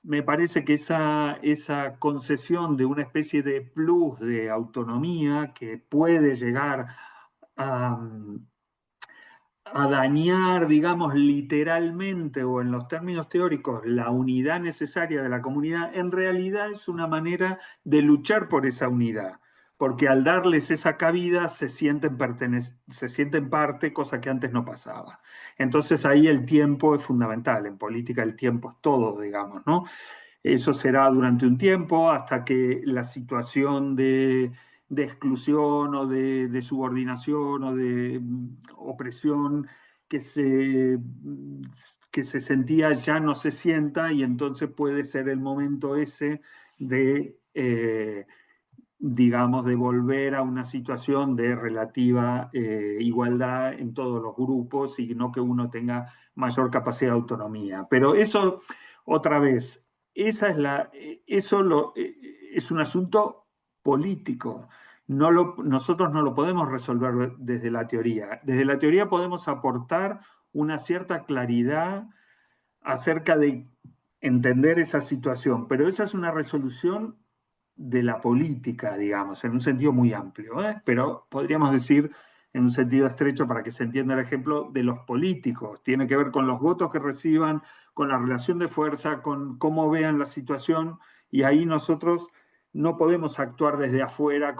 me parece que esa concesión de una especie de plus de autonomía que puede llegar a, a dañar, digamos, literalmente o en los términos teóricos la unidad necesaria de la comunidad, en realidad es una manera de luchar por esa unidad, porque al darles esa cabida se sienten parte, cosa que antes no pasaba. Entonces ahí el tiempo es fundamental, en política el tiempo es todo, digamos, ¿no? Eso será durante un tiempo hasta que la situación de exclusión o de subordinación o de opresión que se sentía ya no se sienta y entonces puede ser el momento ese de, digamos, de volver a una situación de relativa igualdad en todos los grupos y no que uno tenga mayor capacidad de autonomía. Pero eso, otra vez, es un asunto político. Nosotros no lo podemos resolver desde la teoría. Desde la teoría podemos aportar una cierta claridad acerca de entender esa situación, pero esa es una resolución de la política, digamos, en un sentido muy amplio, ¿eh? Pero podríamos decir en un sentido estrecho para que se entienda el ejemplo de los políticos. Tiene que ver con los votos que reciban, con la relación de fuerza, con cómo vean la situación, y ahí nosotros no podemos actuar desde afuera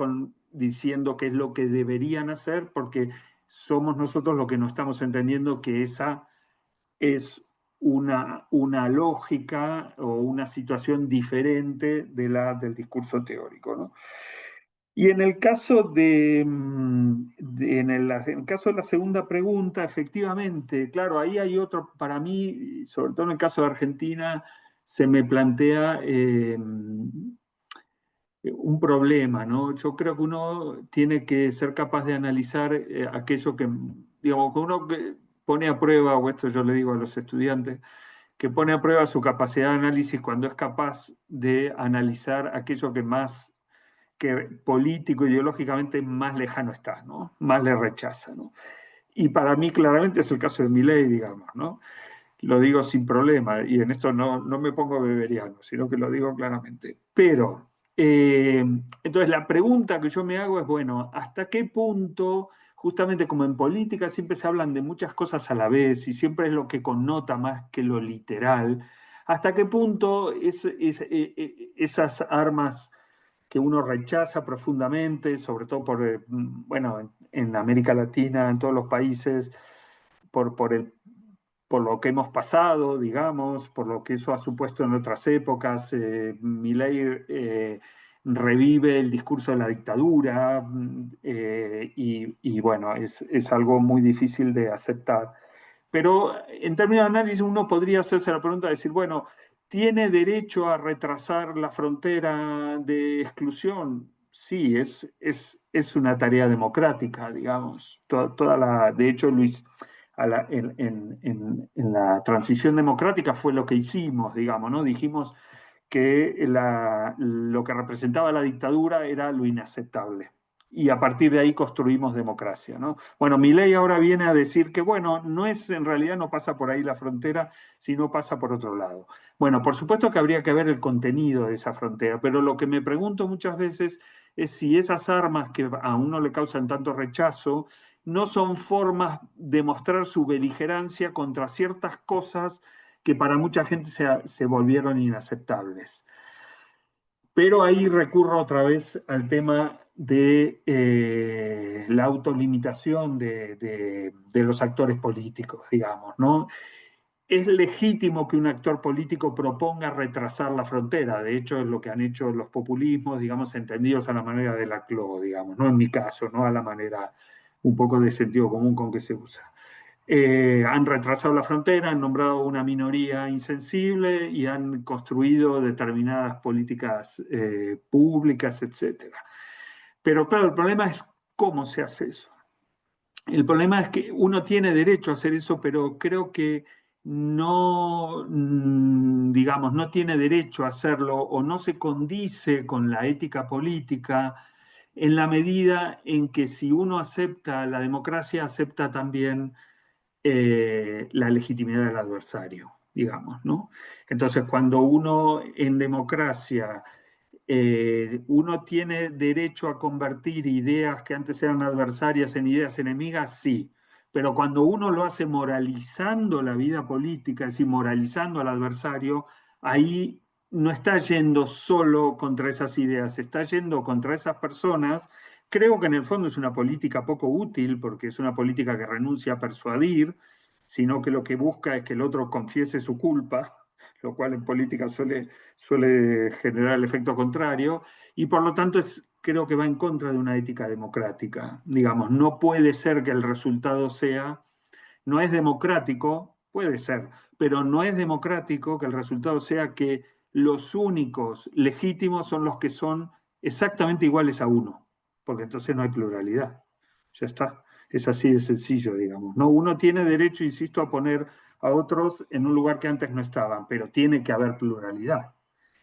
diciendo qué es lo que deberían hacer, porque somos nosotros los que no estamos entendiendo que esa es una lógica o una situación diferente del discurso teórico, ¿no? Y en el caso en el caso de la segunda pregunta, efectivamente, claro, ahí hay otro, para mí, sobre todo en el caso de Argentina, se me plantea un problema, ¿no? Yo creo que uno tiene que ser capaz de analizar aquello que, digamos, que uno pone a prueba, o esto yo le digo a los estudiantes, que pone a prueba su capacidad de análisis cuando es capaz de analizar aquello que político, ideológicamente más lejano está, ¿no? Más le rechaza, ¿no? Y para mí claramente es el caso de Milei, digamos, ¿no? Lo digo sin problema, y en esto no me pongo beberiano, sino que lo digo claramente. Pero, entonces la pregunta que yo me hago es, bueno, ¿hasta qué punto, justamente como en política siempre se hablan de muchas cosas a la vez y siempre es lo que connota más que lo literal, ¿hasta qué punto esas armas que uno rechaza profundamente, sobre todo bueno, en América Latina, en todos los países, por lo que hemos pasado, digamos, por lo que eso ha supuesto en otras épocas. Milei revive el discurso de la dictadura y bueno, es algo muy difícil de aceptar. Pero en términos de análisis uno podría hacerse la pregunta de decir, bueno, ¿tiene derecho a retrasar la frontera de exclusión? Sí, es una tarea democrática, digamos. De hecho, Luis, en la transición democrática fue lo que hicimos, digamos, ¿no? Dijimos que lo que representaba la dictadura era lo inaceptable. Y a partir de ahí construimos democracia, ¿no? Bueno, Milei ahora viene a decir que, bueno, en realidad no pasa por ahí la frontera, sino pasa por otro lado. Bueno, por supuesto que habría que ver el contenido de esa frontera, pero lo que me pregunto muchas veces es si esas armas que a uno le causan tanto rechazo no son formas de mostrar su beligerancia contra ciertas cosas que para mucha gente se volvieron inaceptables. Pero ahí recurro otra vez al tema de la autolimitación de los actores políticos, digamos, ¿no? es legítimo que un actor político proponga retrasar la frontera. De hecho, es lo que han hecho los populismos, digamos, entendidos a la manera de la CLO, digamos, no en mi caso, no a la manera un poco de sentido común con que se usa. Han retrasado la frontera, han nombrado una minoría insensible y han construido determinadas políticas públicas, etc. Pero claro, el problema es cómo se hace eso. El problema es que uno tiene derecho a hacer eso, pero creo que no, digamos, no tiene derecho a hacerlo o no se condice con la ética política en la medida en que si uno acepta la democracia, acepta también la legitimidad del adversario, digamos, ¿no? Entonces, cuando uno en democracia uno tiene derecho a convertir ideas que antes eran adversarias en ideas enemigas, sí. Pero cuando uno lo hace moralizando la vida política, es decir, moralizando al adversario, ahí no está yendo solo contra esas ideas, está yendo contra esas personas. Creo que en el fondo es una política poco útil porque es una política que renuncia a persuadir, sino que lo que busca es que el otro confiese su culpa, lo cual en política suele generar el efecto contrario, y por lo tanto creo que va en contra de una ética democrática. Digamos, no puede ser que el resultado sea, no es democrático, puede ser, pero no es democrático que el resultado sea que los únicos legítimos son los que son exactamente iguales a uno, porque entonces no hay pluralidad. Ya está, es así de sencillo, digamos. ¿No? Uno tiene derecho, insisto, a poner a otros en un lugar que antes no estaban, pero tiene que haber pluralidad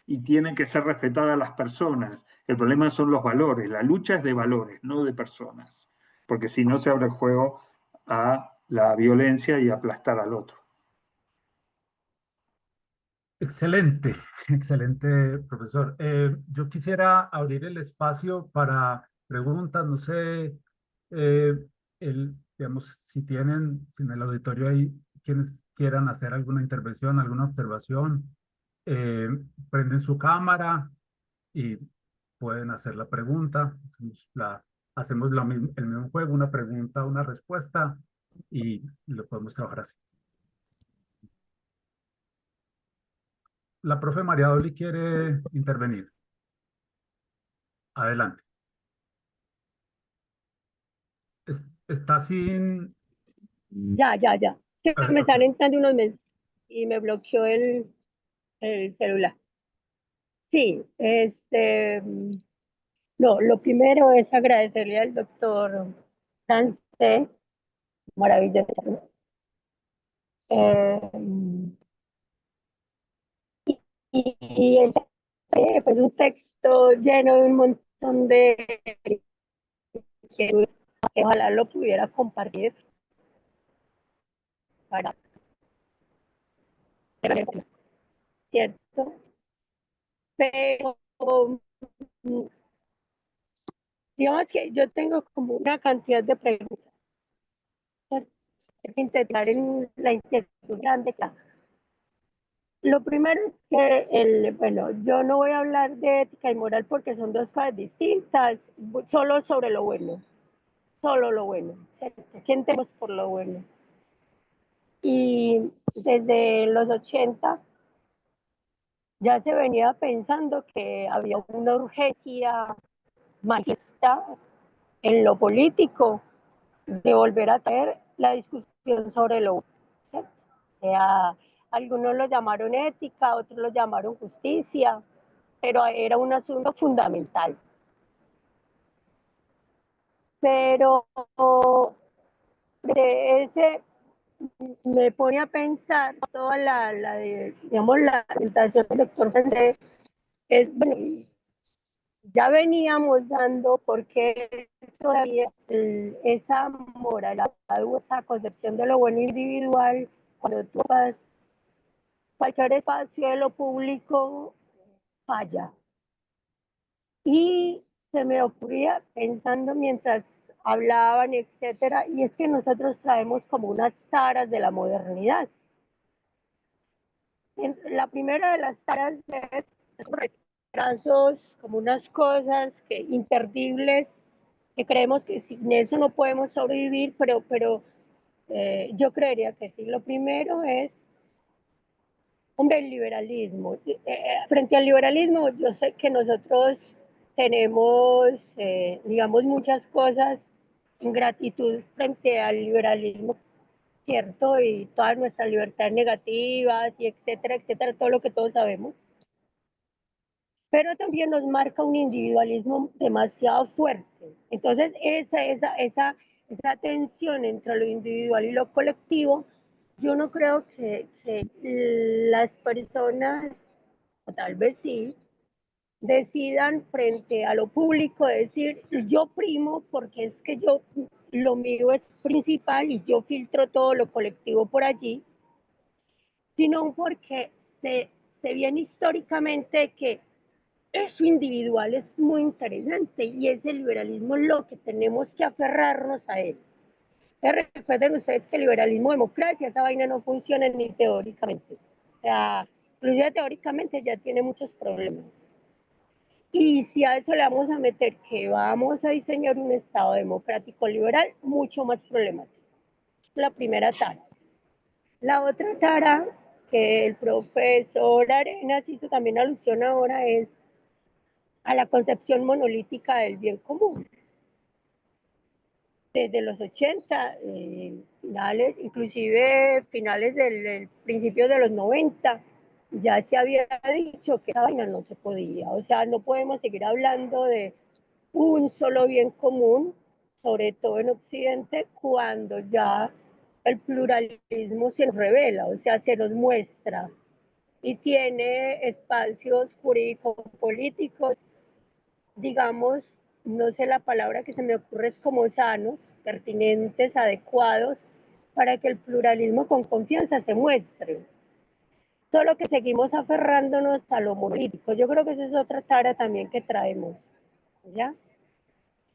y tienen que ser respetadas las personas. El problema son los valores, la lucha es de valores, no de personas, porque si no se abre el juego a la violencia y aplastar al otro. Excelente, excelente, profesor. Yo quisiera abrir el espacio para preguntas, no sé, digamos, si en el auditorio hay quienes quieran hacer alguna intervención, alguna observación, eh, prenden su cámara y pueden hacer la pregunta. Hacemos el mismo juego, una pregunta, una respuesta y lo podemos trabajar así. La profe María Dolly quiere intervenir. Adelante. Está sin... Ya, ya, ya. Es que me Ok. están entrando unos mensajes y me bloqueó el celular. Sí, no, lo primero es agradecerle al doctor Francés, maravilloso. Eh, y pues un texto lleno de un montón de que ojalá lo pudiera compartir para, ¿cierto? Pero digamos que yo tengo como una cantidad de preguntas, ¿cierto? Es intentar en la inquietud grande. Lo primero es que, bueno, yo no voy a hablar de ética y moral porque son dos cosas distintas, solo sobre lo bueno, solo lo bueno, ¿cierto? ¿Qué entendemos por lo bueno? Y desde los 80 ya se venía pensando que había una urgencia manifiesta en lo político de volver a traer la discusión sobre lo bueno, ¿cierto? O sea, algunos lo llamaron ética, otros lo llamaron justicia, pero era un asunto fundamental. Pero de ese me pone a pensar toda digamos, la presentación del doctor Fernández, es, bueno, ya veníamos dando porque todavía esa moralidad o esa concepción de lo bueno individual, cuando tú vas cualquier espacio de lo público, falla. Y se me ocurría pensando mientras hablaban, etcétera, y es que nosotros traemos como unas taras de la modernidad. La primera de las taras es retrasos, como unas cosas imperdibles, que creemos que sin eso no podemos sobrevivir, pero yo creería que sí. Lo primero es Hombre, el liberalismo. Frente al liberalismo, yo sé que nosotros tenemos, digamos, muchas cosas en gratitud frente al liberalismo, ¿cierto? Y todas nuestras libertades negativas y etcétera, etcétera, todo lo que todos sabemos. Pero también nos marca un individualismo demasiado fuerte. Entonces, esa tensión entre lo individual y lo colectivo, yo no creo que las personas, o tal vez sí, decidan frente a lo público decir, yo primo porque es que yo, lo mío es principal y yo filtro todo lo colectivo por allí, sino porque se viene históricamente que eso individual es muy interesante y ese liberalismo es lo que tenemos que aferrarnos a él. Recuerden ustedes que el liberalismo democracia, esa vaina no funciona ni teóricamente. O sea, inclusive teóricamente ya tiene muchos problemas. Y si a eso le vamos a meter que vamos a diseñar un Estado democrático liberal, mucho más problemático. La primera tara. La otra tara que el profesor Arenas hizo también alusión ahora es a la concepción monolítica del bien común. Desde los 80, finales, inclusive finales del principio de los 90, ya se había dicho que esa vaina no se podía. O sea, no podemos seguir hablando de un solo bien común, sobre todo en Occidente, cuando ya el pluralismo se nos revela, o sea, se nos muestra y tiene espacios jurídicos políticos, digamos, no sé la palabra que se me ocurre, es como sanos, pertinentes, adecuados, para que el pluralismo con confianza se muestre. Solo que seguimos aferrándonos a lo monolítico. Yo creo que esa es otra tara también que traemos, ¿ya?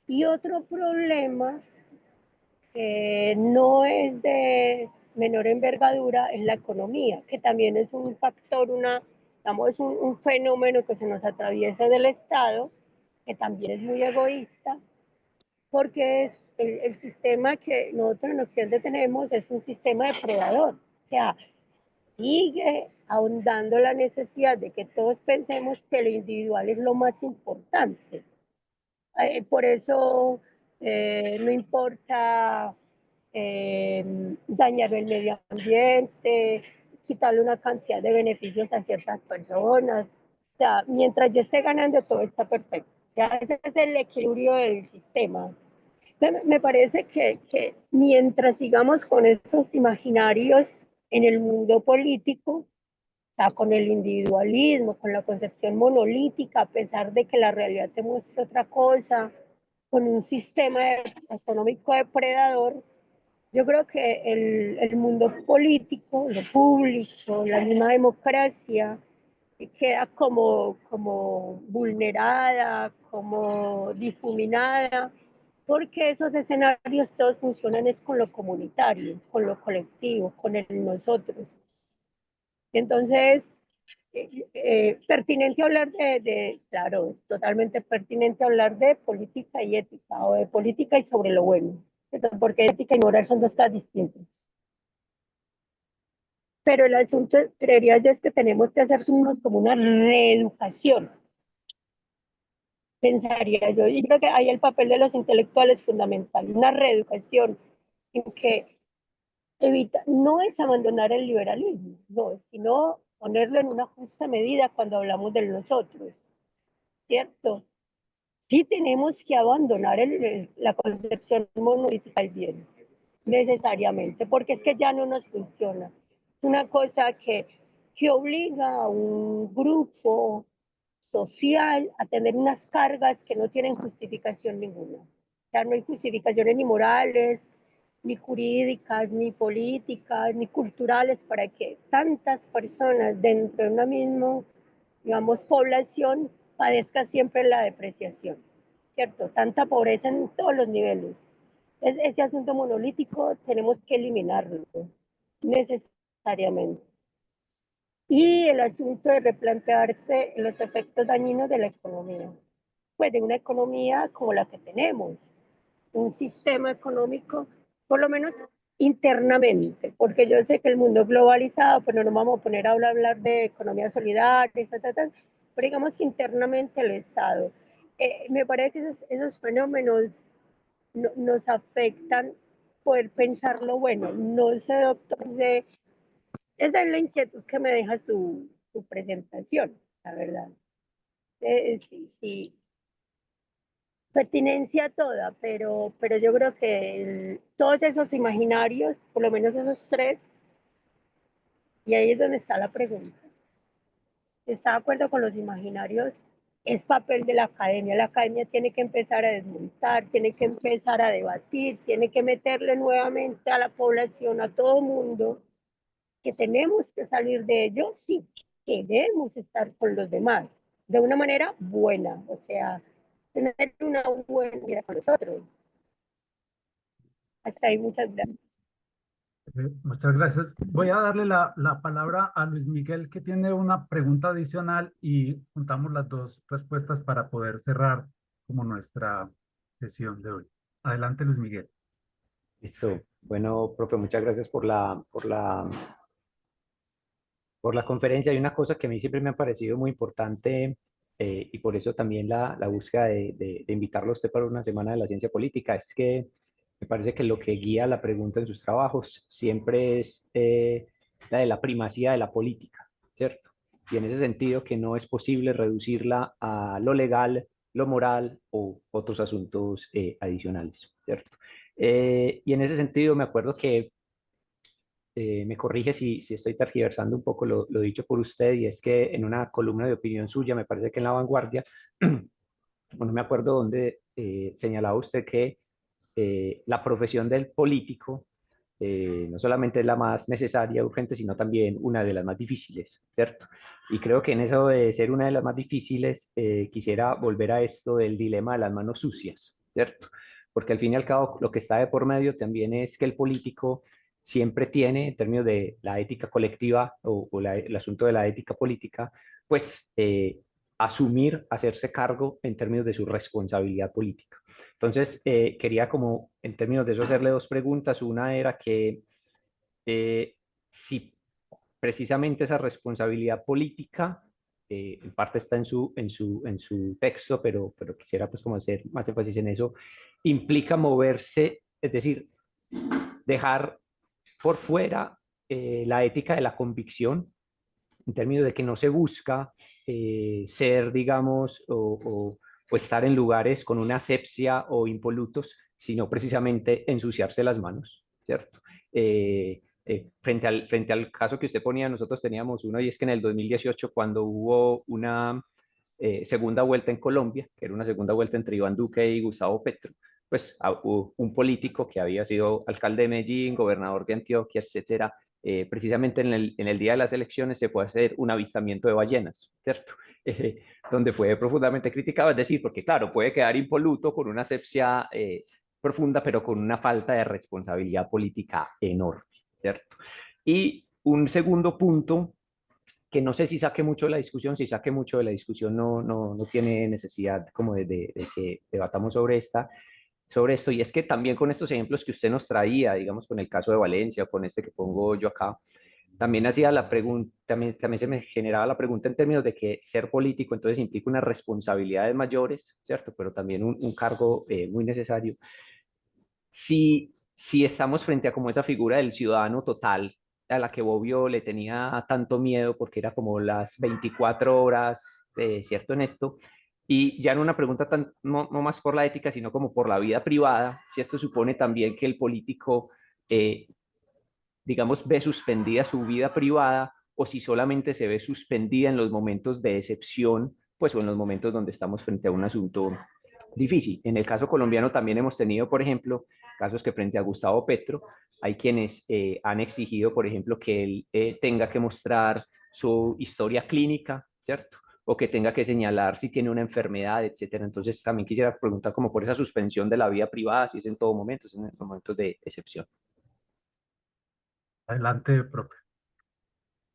Y otro problema que no es de menor envergadura es la economía, que también es un factor, digamos, un fenómeno que se nos atraviesa del Estado, que también es muy egoísta, porque es el sistema que nosotros en Occidente tenemos es un sistema depredador. O sea, sigue ahondando la necesidad de que todos pensemos que lo individual es lo más importante. Por eso no importa dañar el medio ambiente, quitarle una cantidad de beneficios a ciertas personas. O sea, mientras yo esté ganando, todo está perfecto. O sea, ese es el equilibrio del sistema. Me parece que mientras sigamos con esos imaginarios en el mundo político, o sea, con el individualismo, con la concepción monolítica, a pesar de que la realidad te muestra otra cosa, con un sistema económico depredador, yo creo que el mundo político, lo público, la misma democracia, queda como vulnerada, como difuminada, porque esos escenarios todos funcionan es con lo comunitario, con lo colectivo, con el nosotros. Entonces, pertinente hablar claro, es totalmente pertinente hablar de política y ética, o de política y sobre lo bueno, porque ética y moral son dos cosas distintas. Pero el asunto, creería yo, es que tenemos que hacer como una reeducación, pensaría yo, y creo que ahí el papel de los intelectuales es fundamental, una reeducación en que no es abandonar el liberalismo, no, sino ponerlo en una justa medida cuando hablamos de nosotros, ¿cierto? Sí tenemos que abandonar la concepción monolítica del bien, necesariamente, porque es que ya no nos funciona. Es una cosa que obliga a un grupo social a tener unas cargas que no tienen justificación ninguna. O sea, no hay justificaciones ni morales, ni jurídicas, ni políticas, ni culturales para que tantas personas dentro de una misma, digamos, población padezca siempre la depreciación, ¿cierto? Tanta pobreza en todos los niveles. Ese asunto monolítico tenemos que eliminarlo necesariamente. Y el asunto de replantearse los efectos dañinos de la economía, pues de una economía como la que tenemos, un sistema económico, por lo menos internamente, porque yo sé que el mundo globalizado, pues no nos vamos a poner a hablar de economía solidaria, pero digamos que internamente el Estado. Me parece que esos fenómenos nos afectan poder pensar lo bueno. No sé, doctor, esa es la inquietud que me deja su presentación, la verdad. Sí, sí, pertinencia toda, pero yo creo que todos esos imaginarios, por lo menos esos tres, y ahí es donde está la pregunta. ¿Está de acuerdo con los imaginarios? Es papel de la academia tiene que empezar a desmontar, tiene que empezar a debatir, tiene que meterle nuevamente a la población, a todo mundo, que tenemos que salir de ello si queremos estar con los demás, de una manera buena, o sea, tener una buena vida con nosotros. Hasta ahí, muchas gracias. Muchas gracias. Voy a darle la palabra a Luis Miguel, que tiene una pregunta adicional y juntamos las dos respuestas para poder cerrar como nuestra sesión de hoy. Adelante, Luis Miguel. Listo. Bueno, profe, muchas gracias por la conferencia. Hay una cosa que a mí siempre me ha parecido muy importante y por eso también la búsqueda de invitarlo a usted para una semana de la ciencia política, es que me parece que lo que guía la pregunta en sus trabajos siempre es la de la primacía de la política, ¿cierto? Y en ese sentido que no es posible reducirla a lo legal, lo moral o otros asuntos adicionales, ¿cierto? Y en ese sentido me acuerdo que me corrige si estoy tergiversando un poco lo dicho por usted, y es que en una columna de opinión suya, me parece que en La Vanguardia, no me acuerdo dónde, señalaba usted que la profesión del político no solamente es la más necesaria, urgente, sino también una de las más difíciles, ¿cierto? Y creo que en eso de ser una de las más difíciles, quisiera volver a esto del dilema de las manos sucias, ¿cierto? Porque al fin y al cabo lo que está de por medio también es que el político siempre tiene, en términos de la ética colectiva o el asunto de la ética política, pues asumir, hacerse cargo en términos de su responsabilidad política. Entonces, quería como en términos de eso hacerle dos preguntas. Una era que si precisamente esa responsabilidad política, en parte está en su texto, pero quisiera pues como hacer más énfasis en eso, implica moverse, es decir, dejar por fuera la ética de la convicción, en términos de que no se busca ser, digamos, o estar en lugares con una asepsia o impolutos, sino precisamente ensuciarse las manos, ¿cierto? Frente al caso que usted ponía, nosotros teníamos uno, y es que en el 2018, cuando hubo una segunda vuelta en Colombia, que era una segunda vuelta entre Iván Duque y Gustavo Petro, pues un político que había sido alcalde de Medellín, gobernador de Antioquia, etcétera, precisamente en el día de las elecciones se fue a hacer un avistamiento de ballenas, ¿cierto? Donde fue profundamente criticado, es decir, porque claro, puede quedar impoluto con una asepsia profunda, pero con una falta de responsabilidad política enorme, ¿cierto? Y un segundo punto que no sé si saque mucho de la discusión, si saque mucho de la discusión no tiene necesidad como de que debatamos sobre esto, y es que también con estos ejemplos que usted nos traía, digamos con el caso de Valencia, con este que pongo yo acá, también hacía la pregunta, también se me generaba la pregunta en términos de que ser político entonces implica unas responsabilidades mayores, ¿cierto? Pero también un cargo muy necesario. Si estamos frente a como esa figura del ciudadano total, a la que Bobbio le tenía tanto miedo porque era como las 24 horas, ¿cierto? En esto, y ya no una pregunta no más por la ética, sino como por la vida privada, si esto supone también que el político, digamos, ve suspendida su vida privada, o si solamente se ve suspendida en los momentos de excepción, pues o en los momentos donde estamos frente a un asunto difícil. En el caso colombiano también hemos tenido, por ejemplo, casos que frente a Gustavo Petro, hay quienes han exigido, por ejemplo, que él tenga que mostrar su historia clínica, ¿cierto? O que tenga que señalar si tiene una enfermedad, etcétera. Entonces, también quisiera preguntar como por esa suspensión de la vida privada, si es en todo momento, si es en los momentos de excepción. Adelante, profe.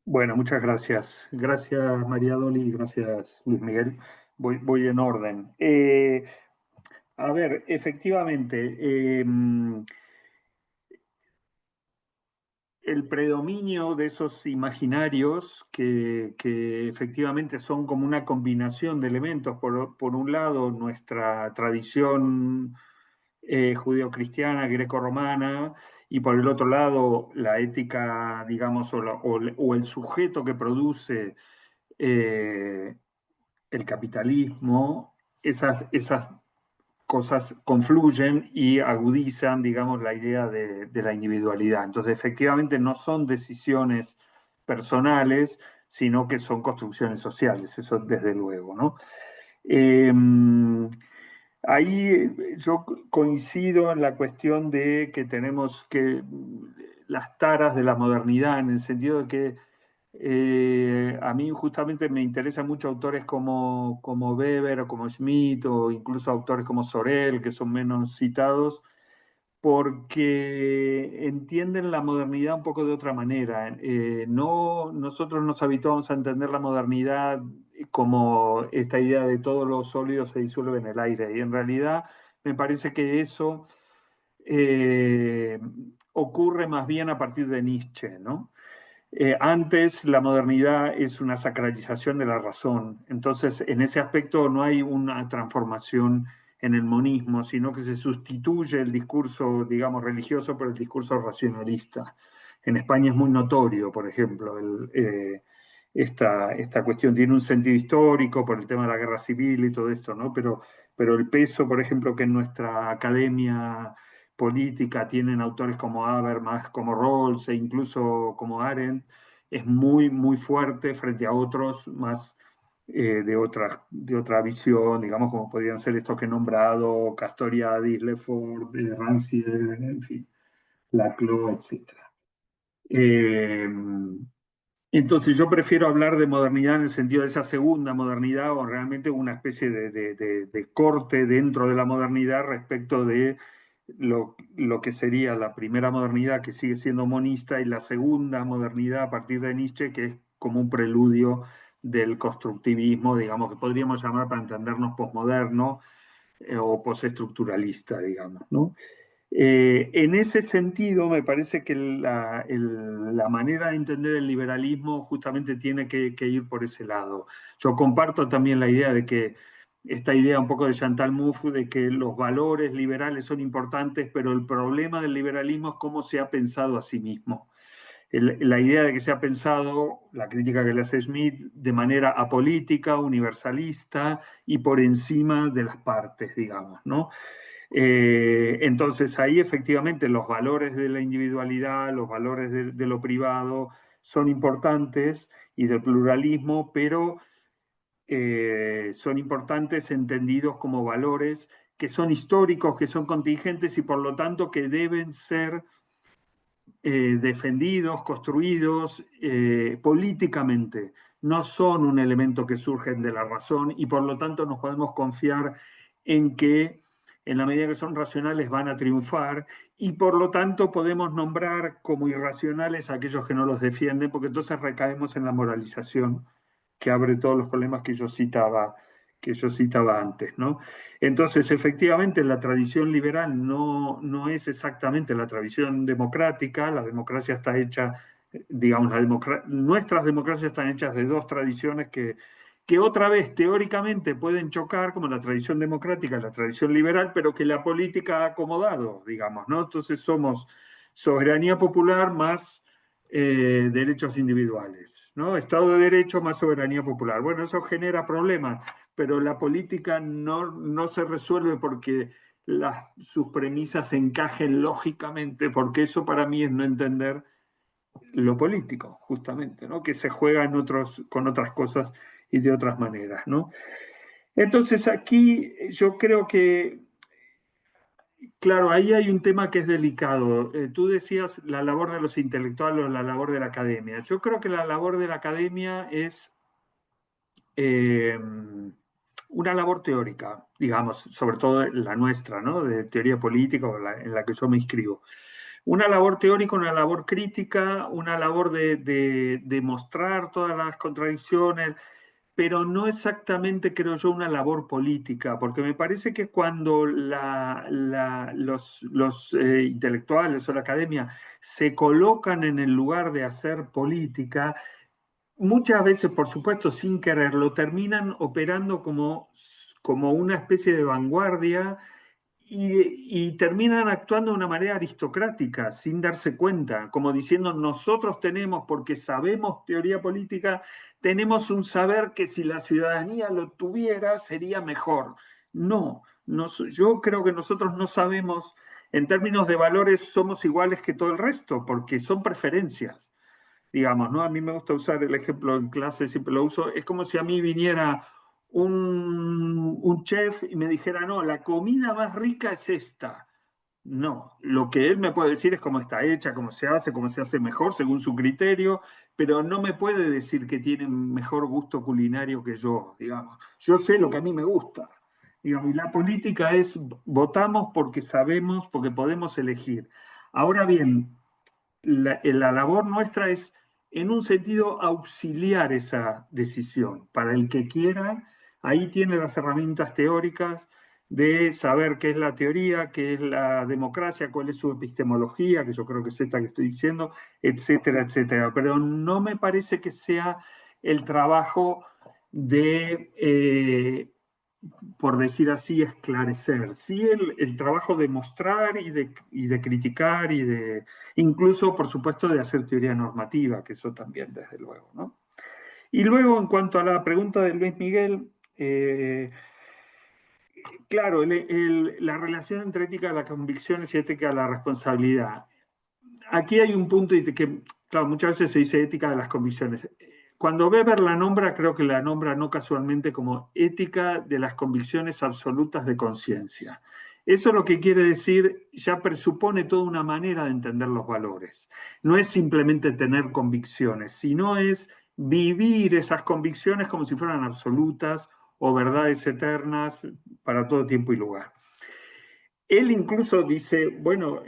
Bueno, muchas gracias. Gracias, María Doli, gracias, Luis Miguel. Voy en orden. A ver, efectivamente, el predominio de esos imaginarios que efectivamente son como una combinación de elementos. Por un lado, nuestra tradición judeocristiana, greco-romana, y por el otro lado, la ética, digamos, o el sujeto que produce el capitalismo. Esas cosas confluyen y agudizan, digamos, la idea de la individualidad. Entonces, efectivamente, no son decisiones personales, sino que son construcciones sociales, eso desde luego, ¿no? Ahí yo coincido en la cuestión de que tenemos que las taras de la modernidad, en el sentido de que a mí justamente me interesan mucho autores como Weber o como Schmitt, o incluso autores como Sorel, que son menos citados, porque entienden la modernidad un poco de otra manera. Nosotros nos habituamos a entender la modernidad como esta idea de todos los sólidos se disuelven en el aire, y en realidad me parece que eso ocurre más bien a partir de Nietzsche, ¿no? Antes la modernidad es una sacralización de la razón, entonces en ese aspecto no hay una transformación en el monismo, sino que se sustituye el discurso, digamos, religioso por el discurso racionalista. En España es muy notorio, por ejemplo, esta cuestión tiene un sentido histórico por el tema de la guerra civil y todo esto, ¿no? Pero el peso, por ejemplo, que en nuestra academia política tienen autores como Habermas, como Rawls e incluso como Arendt, es muy, muy fuerte frente a otros más de otra visión, digamos, como podrían ser estos que he nombrado, Castoriadis, Lefort, Rancière, en fin, Laclau, etc. Entonces yo prefiero hablar de modernidad en el sentido de esa segunda modernidad, o realmente una especie de corte dentro de la modernidad respecto de lo que sería la primera modernidad, que sigue siendo monista, y la segunda modernidad a partir de Nietzsche, que es como un preludio del constructivismo, digamos, que podríamos llamar, para entendernos, posmoderno o postestructuralista, digamos, ¿no? En ese sentido, me parece que la manera de entender el liberalismo justamente tiene que ir por ese lado. Yo comparto también la idea de que esta idea un poco de Chantal Mouffe, de que los valores liberales son importantes, pero el problema del liberalismo es cómo se ha pensado a sí mismo. La idea de que se ha pensado, la crítica que le hace Schmitt, de manera apolítica, universalista y por encima de las partes, digamos, ¿no? Entonces ahí efectivamente los valores de la individualidad, los valores de lo privado son importantes, y del pluralismo, pero son importantes entendidos como valores que son históricos, que son contingentes y por lo tanto que deben ser defendidos, construidos políticamente. No son un elemento que surgen de la razón, y por lo tanto nos podemos confiar en que en la medida que son racionales van a triunfar, y por lo tanto podemos nombrar como irracionales a aquellos que no los defienden, porque entonces recaemos en la moralización que abre todos los problemas que yo citaba antes, ¿no? Entonces, efectivamente, la tradición liberal no es exactamente la tradición democrática. La democracia está hecha, digamos, nuestras democracias están hechas de dos tradiciones que otra vez teóricamente pueden chocar, como la tradición democrática y la tradición liberal, pero que la política ha acomodado, digamos, ¿no? Entonces somos soberanía popular más derechos individuales, ¿no? Estado de Derecho más soberanía popular. Bueno, eso genera problemas, pero la política no se resuelve porque sus premisas encajen lógicamente, porque eso para mí es no entender lo político, justamente, ¿no? Que se juega con otras cosas y de otras maneras, ¿no? Entonces aquí yo creo que, claro, ahí hay un tema que es delicado. Tú decías la labor de los intelectuales o la labor de la academia. Yo creo que la labor de la academia es una labor teórica, digamos, sobre todo la nuestra, ¿no? De teoría política, en la que yo me inscribo. Una labor teórica, una labor crítica, una labor de mostrar todas las contradicciones, pero no exactamente, creo yo, una labor política, porque me parece que cuando los intelectuales o la academia se colocan en el lugar de hacer política, muchas veces, por supuesto, sin quererlo, terminan operando como una especie de vanguardia y terminan actuando de una manera aristocrática, sin darse cuenta, como diciendo, nosotros tenemos, porque sabemos teoría política, tenemos un saber que si la ciudadanía lo tuviera sería mejor. No, yo creo que nosotros no sabemos, en términos de valores, somos iguales que todo el resto, porque son preferencias, digamos, ¿no? A mí me gusta usar el ejemplo en clase, siempre lo uso, es como si a mí viniera un chef y me dijera, no, la comida más rica es esta. No, lo que él me puede decir es cómo está hecha, cómo se hace mejor según su criterio, pero no me puede decir que tiene mejor gusto culinario que yo, digamos. Yo sé lo que a mí me gusta. Digamos, y la política es votamos porque sabemos, porque podemos elegir. Ahora bien, la labor nuestra es, en un sentido, auxiliar esa decisión. Para el que quiera, ahí tiene las herramientas teóricas de saber qué es la teoría, qué es la democracia, cuál es su epistemología, que yo creo que es esta que estoy diciendo, etcétera, etcétera. Pero no me parece que sea el trabajo de por decir así, esclarecer. Sí, el trabajo de mostrar y de criticar y de, incluso, por supuesto, de hacer teoría normativa, que eso también, desde luego, ¿no? Y luego, en cuanto a la pregunta de Luis Miguel, claro, la relación entre ética de las convicciones y ética de la responsabilidad. Aquí hay un punto que, claro, muchas veces se dice ética de las convicciones. Cuando Weber la nombra, creo que la nombra no casualmente como ética de las convicciones absolutas de conciencia. Eso lo que quiere decir, ya presupone toda una manera de entender los valores. No es simplemente tener convicciones, sino es vivir esas convicciones como si fueran absolutas o verdades eternas para todo tiempo y lugar. Él incluso dice, bueno,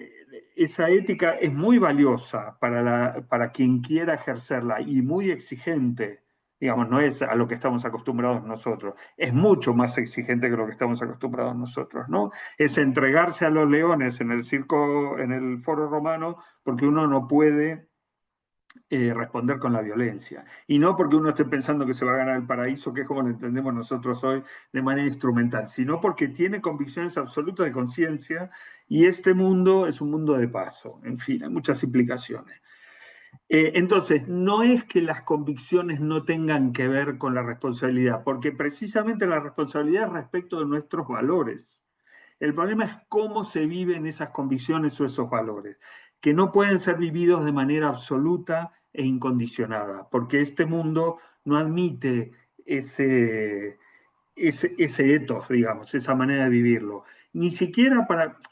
esa ética es muy valiosa para quien quiera ejercerla y muy exigente, digamos, no es a lo que estamos acostumbrados nosotros, es mucho más exigente que lo que estamos acostumbrados nosotros, ¿no? Es entregarse a los leones en el circo, en el foro romano, porque uno no puede responder con la violencia. Y no porque uno esté pensando que se va a ganar el paraíso, que es como lo entendemos nosotros hoy de manera instrumental, sino porque tiene convicciones absolutas de conciencia y este mundo es un mundo de paso. En fin, hay muchas implicaciones. Entonces, no es que las convicciones no tengan que ver con la responsabilidad, porque precisamente la responsabilidad es respecto de nuestros valores. El problema es cómo se viven esas convicciones o esos valores, que no pueden ser vividos de manera absoluta e incondicionada, porque este mundo no admite ese ethos, digamos, esa manera de vivirlo. Ni siquiera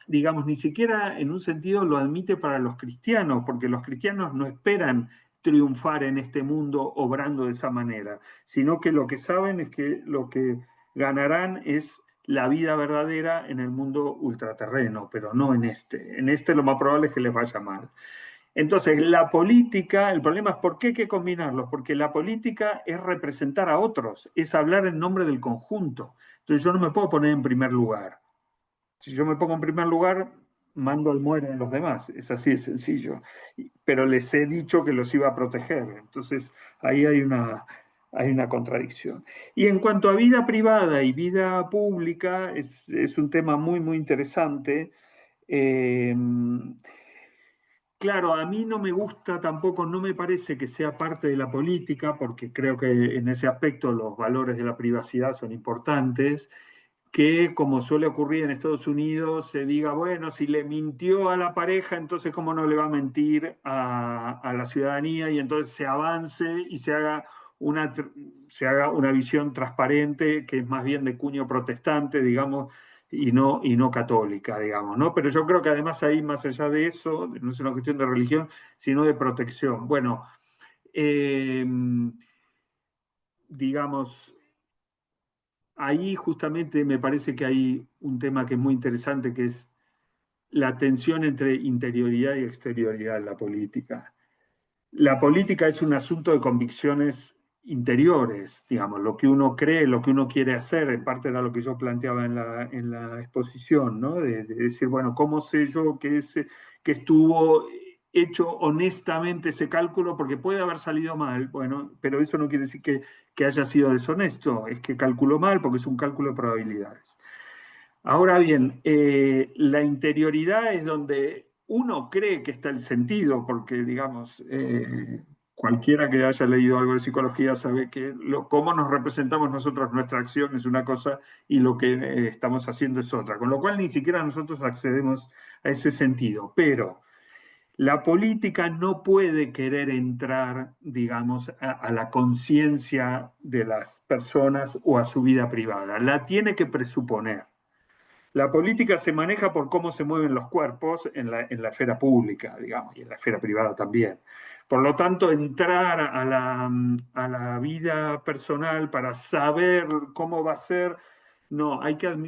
digamos, ni siquiera en un sentido lo admite para los cristianos, porque los cristianos no esperan triunfar en este mundo obrando de esa manera, sino que lo que saben es que lo que ganarán es la vida verdadera en el mundo ultraterreno, pero no en este. En este lo más probable es que les vaya mal. Entonces, la política, el problema es por qué hay que combinarlos, porque la política es representar a otros, es hablar en nombre del conjunto. Entonces, yo no me puedo poner en primer lugar. Si yo me pongo en primer lugar, mando al muere a los demás. Es así de sencillo. Pero les he dicho que los iba a proteger. Entonces, ahí hay una contradicción. Y en cuanto a vida privada y vida pública, es un tema muy, muy interesante. Claro, a mí no me gusta tampoco, no me parece que sea parte de la política, porque creo que en ese aspecto los valores de la privacidad son importantes, que como suele ocurrir en Estados Unidos, se diga, bueno, si le mintió a la pareja, entonces cómo no le va a mentir a la ciudadanía y entonces se avance y se haga una visión transparente, que es más bien de cuño protestante, digamos, y no católica, digamos, ¿no? Pero yo creo que además ahí, más allá de eso, no es una cuestión de religión, sino de protección. Bueno, digamos, ahí justamente me parece que hay un tema que es muy interesante, que es la tensión entre interioridad y exterioridad en la política. La política es un asunto de convicciones interiores, digamos, lo que uno cree, lo que uno quiere hacer, en parte era lo que yo planteaba en la exposición, ¿no? De decir, bueno, ¿cómo sé yo que estuvo hecho honestamente ese cálculo? Porque puede haber salido mal, bueno, pero eso no quiere decir que haya sido deshonesto, es que calculó mal porque es un cálculo de probabilidades. Ahora bien, la interioridad es donde uno cree que está el sentido, porque digamos, cualquiera que haya leído algo de psicología sabe que cómo nos representamos nosotros nuestra acción es una cosa y lo que estamos haciendo es otra, con lo cual ni siquiera nosotros accedemos a ese sentido. Pero la política no puede querer entrar, digamos, a la conciencia de las personas o a su vida privada, la tiene que presuponer. La política se maneja por cómo se mueven los cuerpos en la esfera pública, digamos, y en la esfera privada también. Por lo tanto, entrar a la vida personal para saber cómo va a ser, no,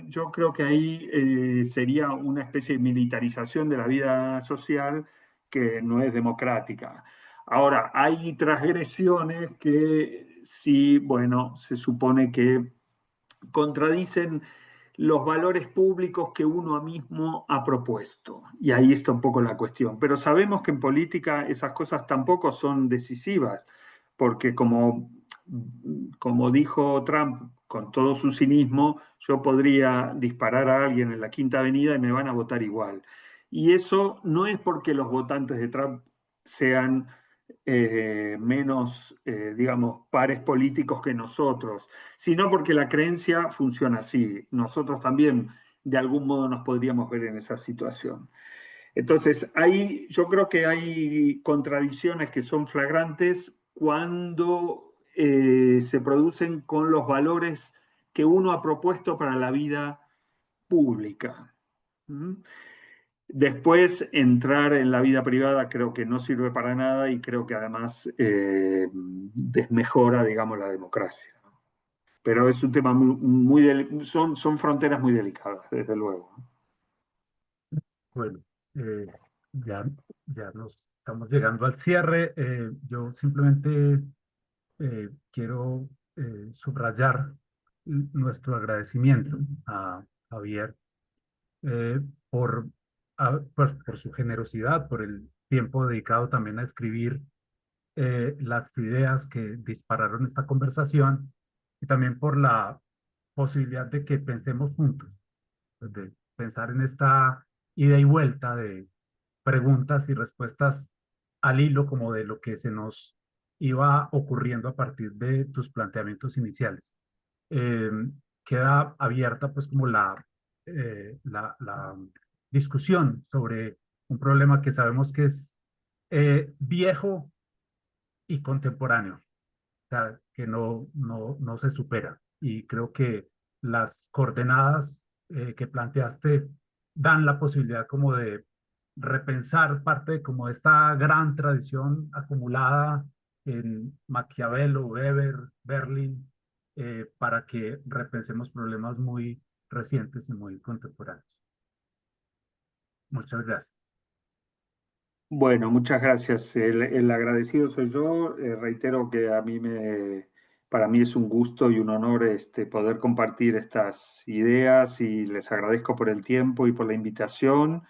yo creo que ahí sería una especie de militarización de la vida social que no es democrática. Ahora, hay transgresiones que sí, bueno, se supone que contradicen los valores públicos que uno mismo ha propuesto. Y ahí está un poco la cuestión. Pero sabemos que en política esas cosas tampoco son decisivas, porque como dijo Trump con todo su cinismo, yo podría disparar a alguien en la Quinta Avenida y me van a votar igual. Y eso no es porque los votantes de Trump sean menos, digamos, pares políticos que nosotros, sino porque la creencia funciona así. Nosotros también, de algún modo, nos podríamos ver en esa situación. Entonces, yo creo que hay contradicciones que son flagrantes cuando se producen con los valores que uno ha propuesto para la vida pública. ¿Mm? Después, entrar en la vida privada creo que no sirve para nada y creo que además desmejora, digamos, la democracia. Pero es un tema son fronteras muy delicadas, desde luego. Bueno, eh, ya, ya nos estamos llegando al cierre. Yo simplemente quiero subrayar nuestro agradecimiento a Javier eh, por, pues, por su generosidad, por el tiempo dedicado también a escribir las ideas que dispararon esta conversación y también por la posibilidad de que pensemos juntos, pues, de pensar en esta ida y vuelta de preguntas y respuestas al hilo como de lo que se nos iba ocurriendo a partir de tus planteamientos iniciales. Eh, Queda abierta pues como la discusión sobre un problema que sabemos que es viejo y contemporáneo, o sea, que no se supera. Y creo que las coordenadas que planteaste dan la posibilidad como de repensar parte de como esta gran tradición acumulada en Maquiavelo, Weber, Berlin, para que repensemos problemas muy recientes y muy contemporáneos. Muchas gracias. Bueno, muchas gracias. El agradecido soy yo. Reitero que para mí es un gusto y un honor poder compartir estas ideas y les agradezco por el tiempo y por la invitación.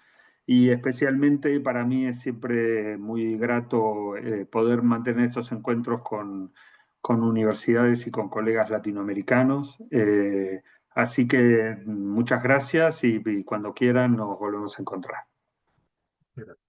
Y especialmente para mí es siempre muy grato poder mantener estos encuentros con universidades y con colegas latinoamericanos. Así que muchas gracias y cuando quieran nos volvemos a encontrar. Gracias.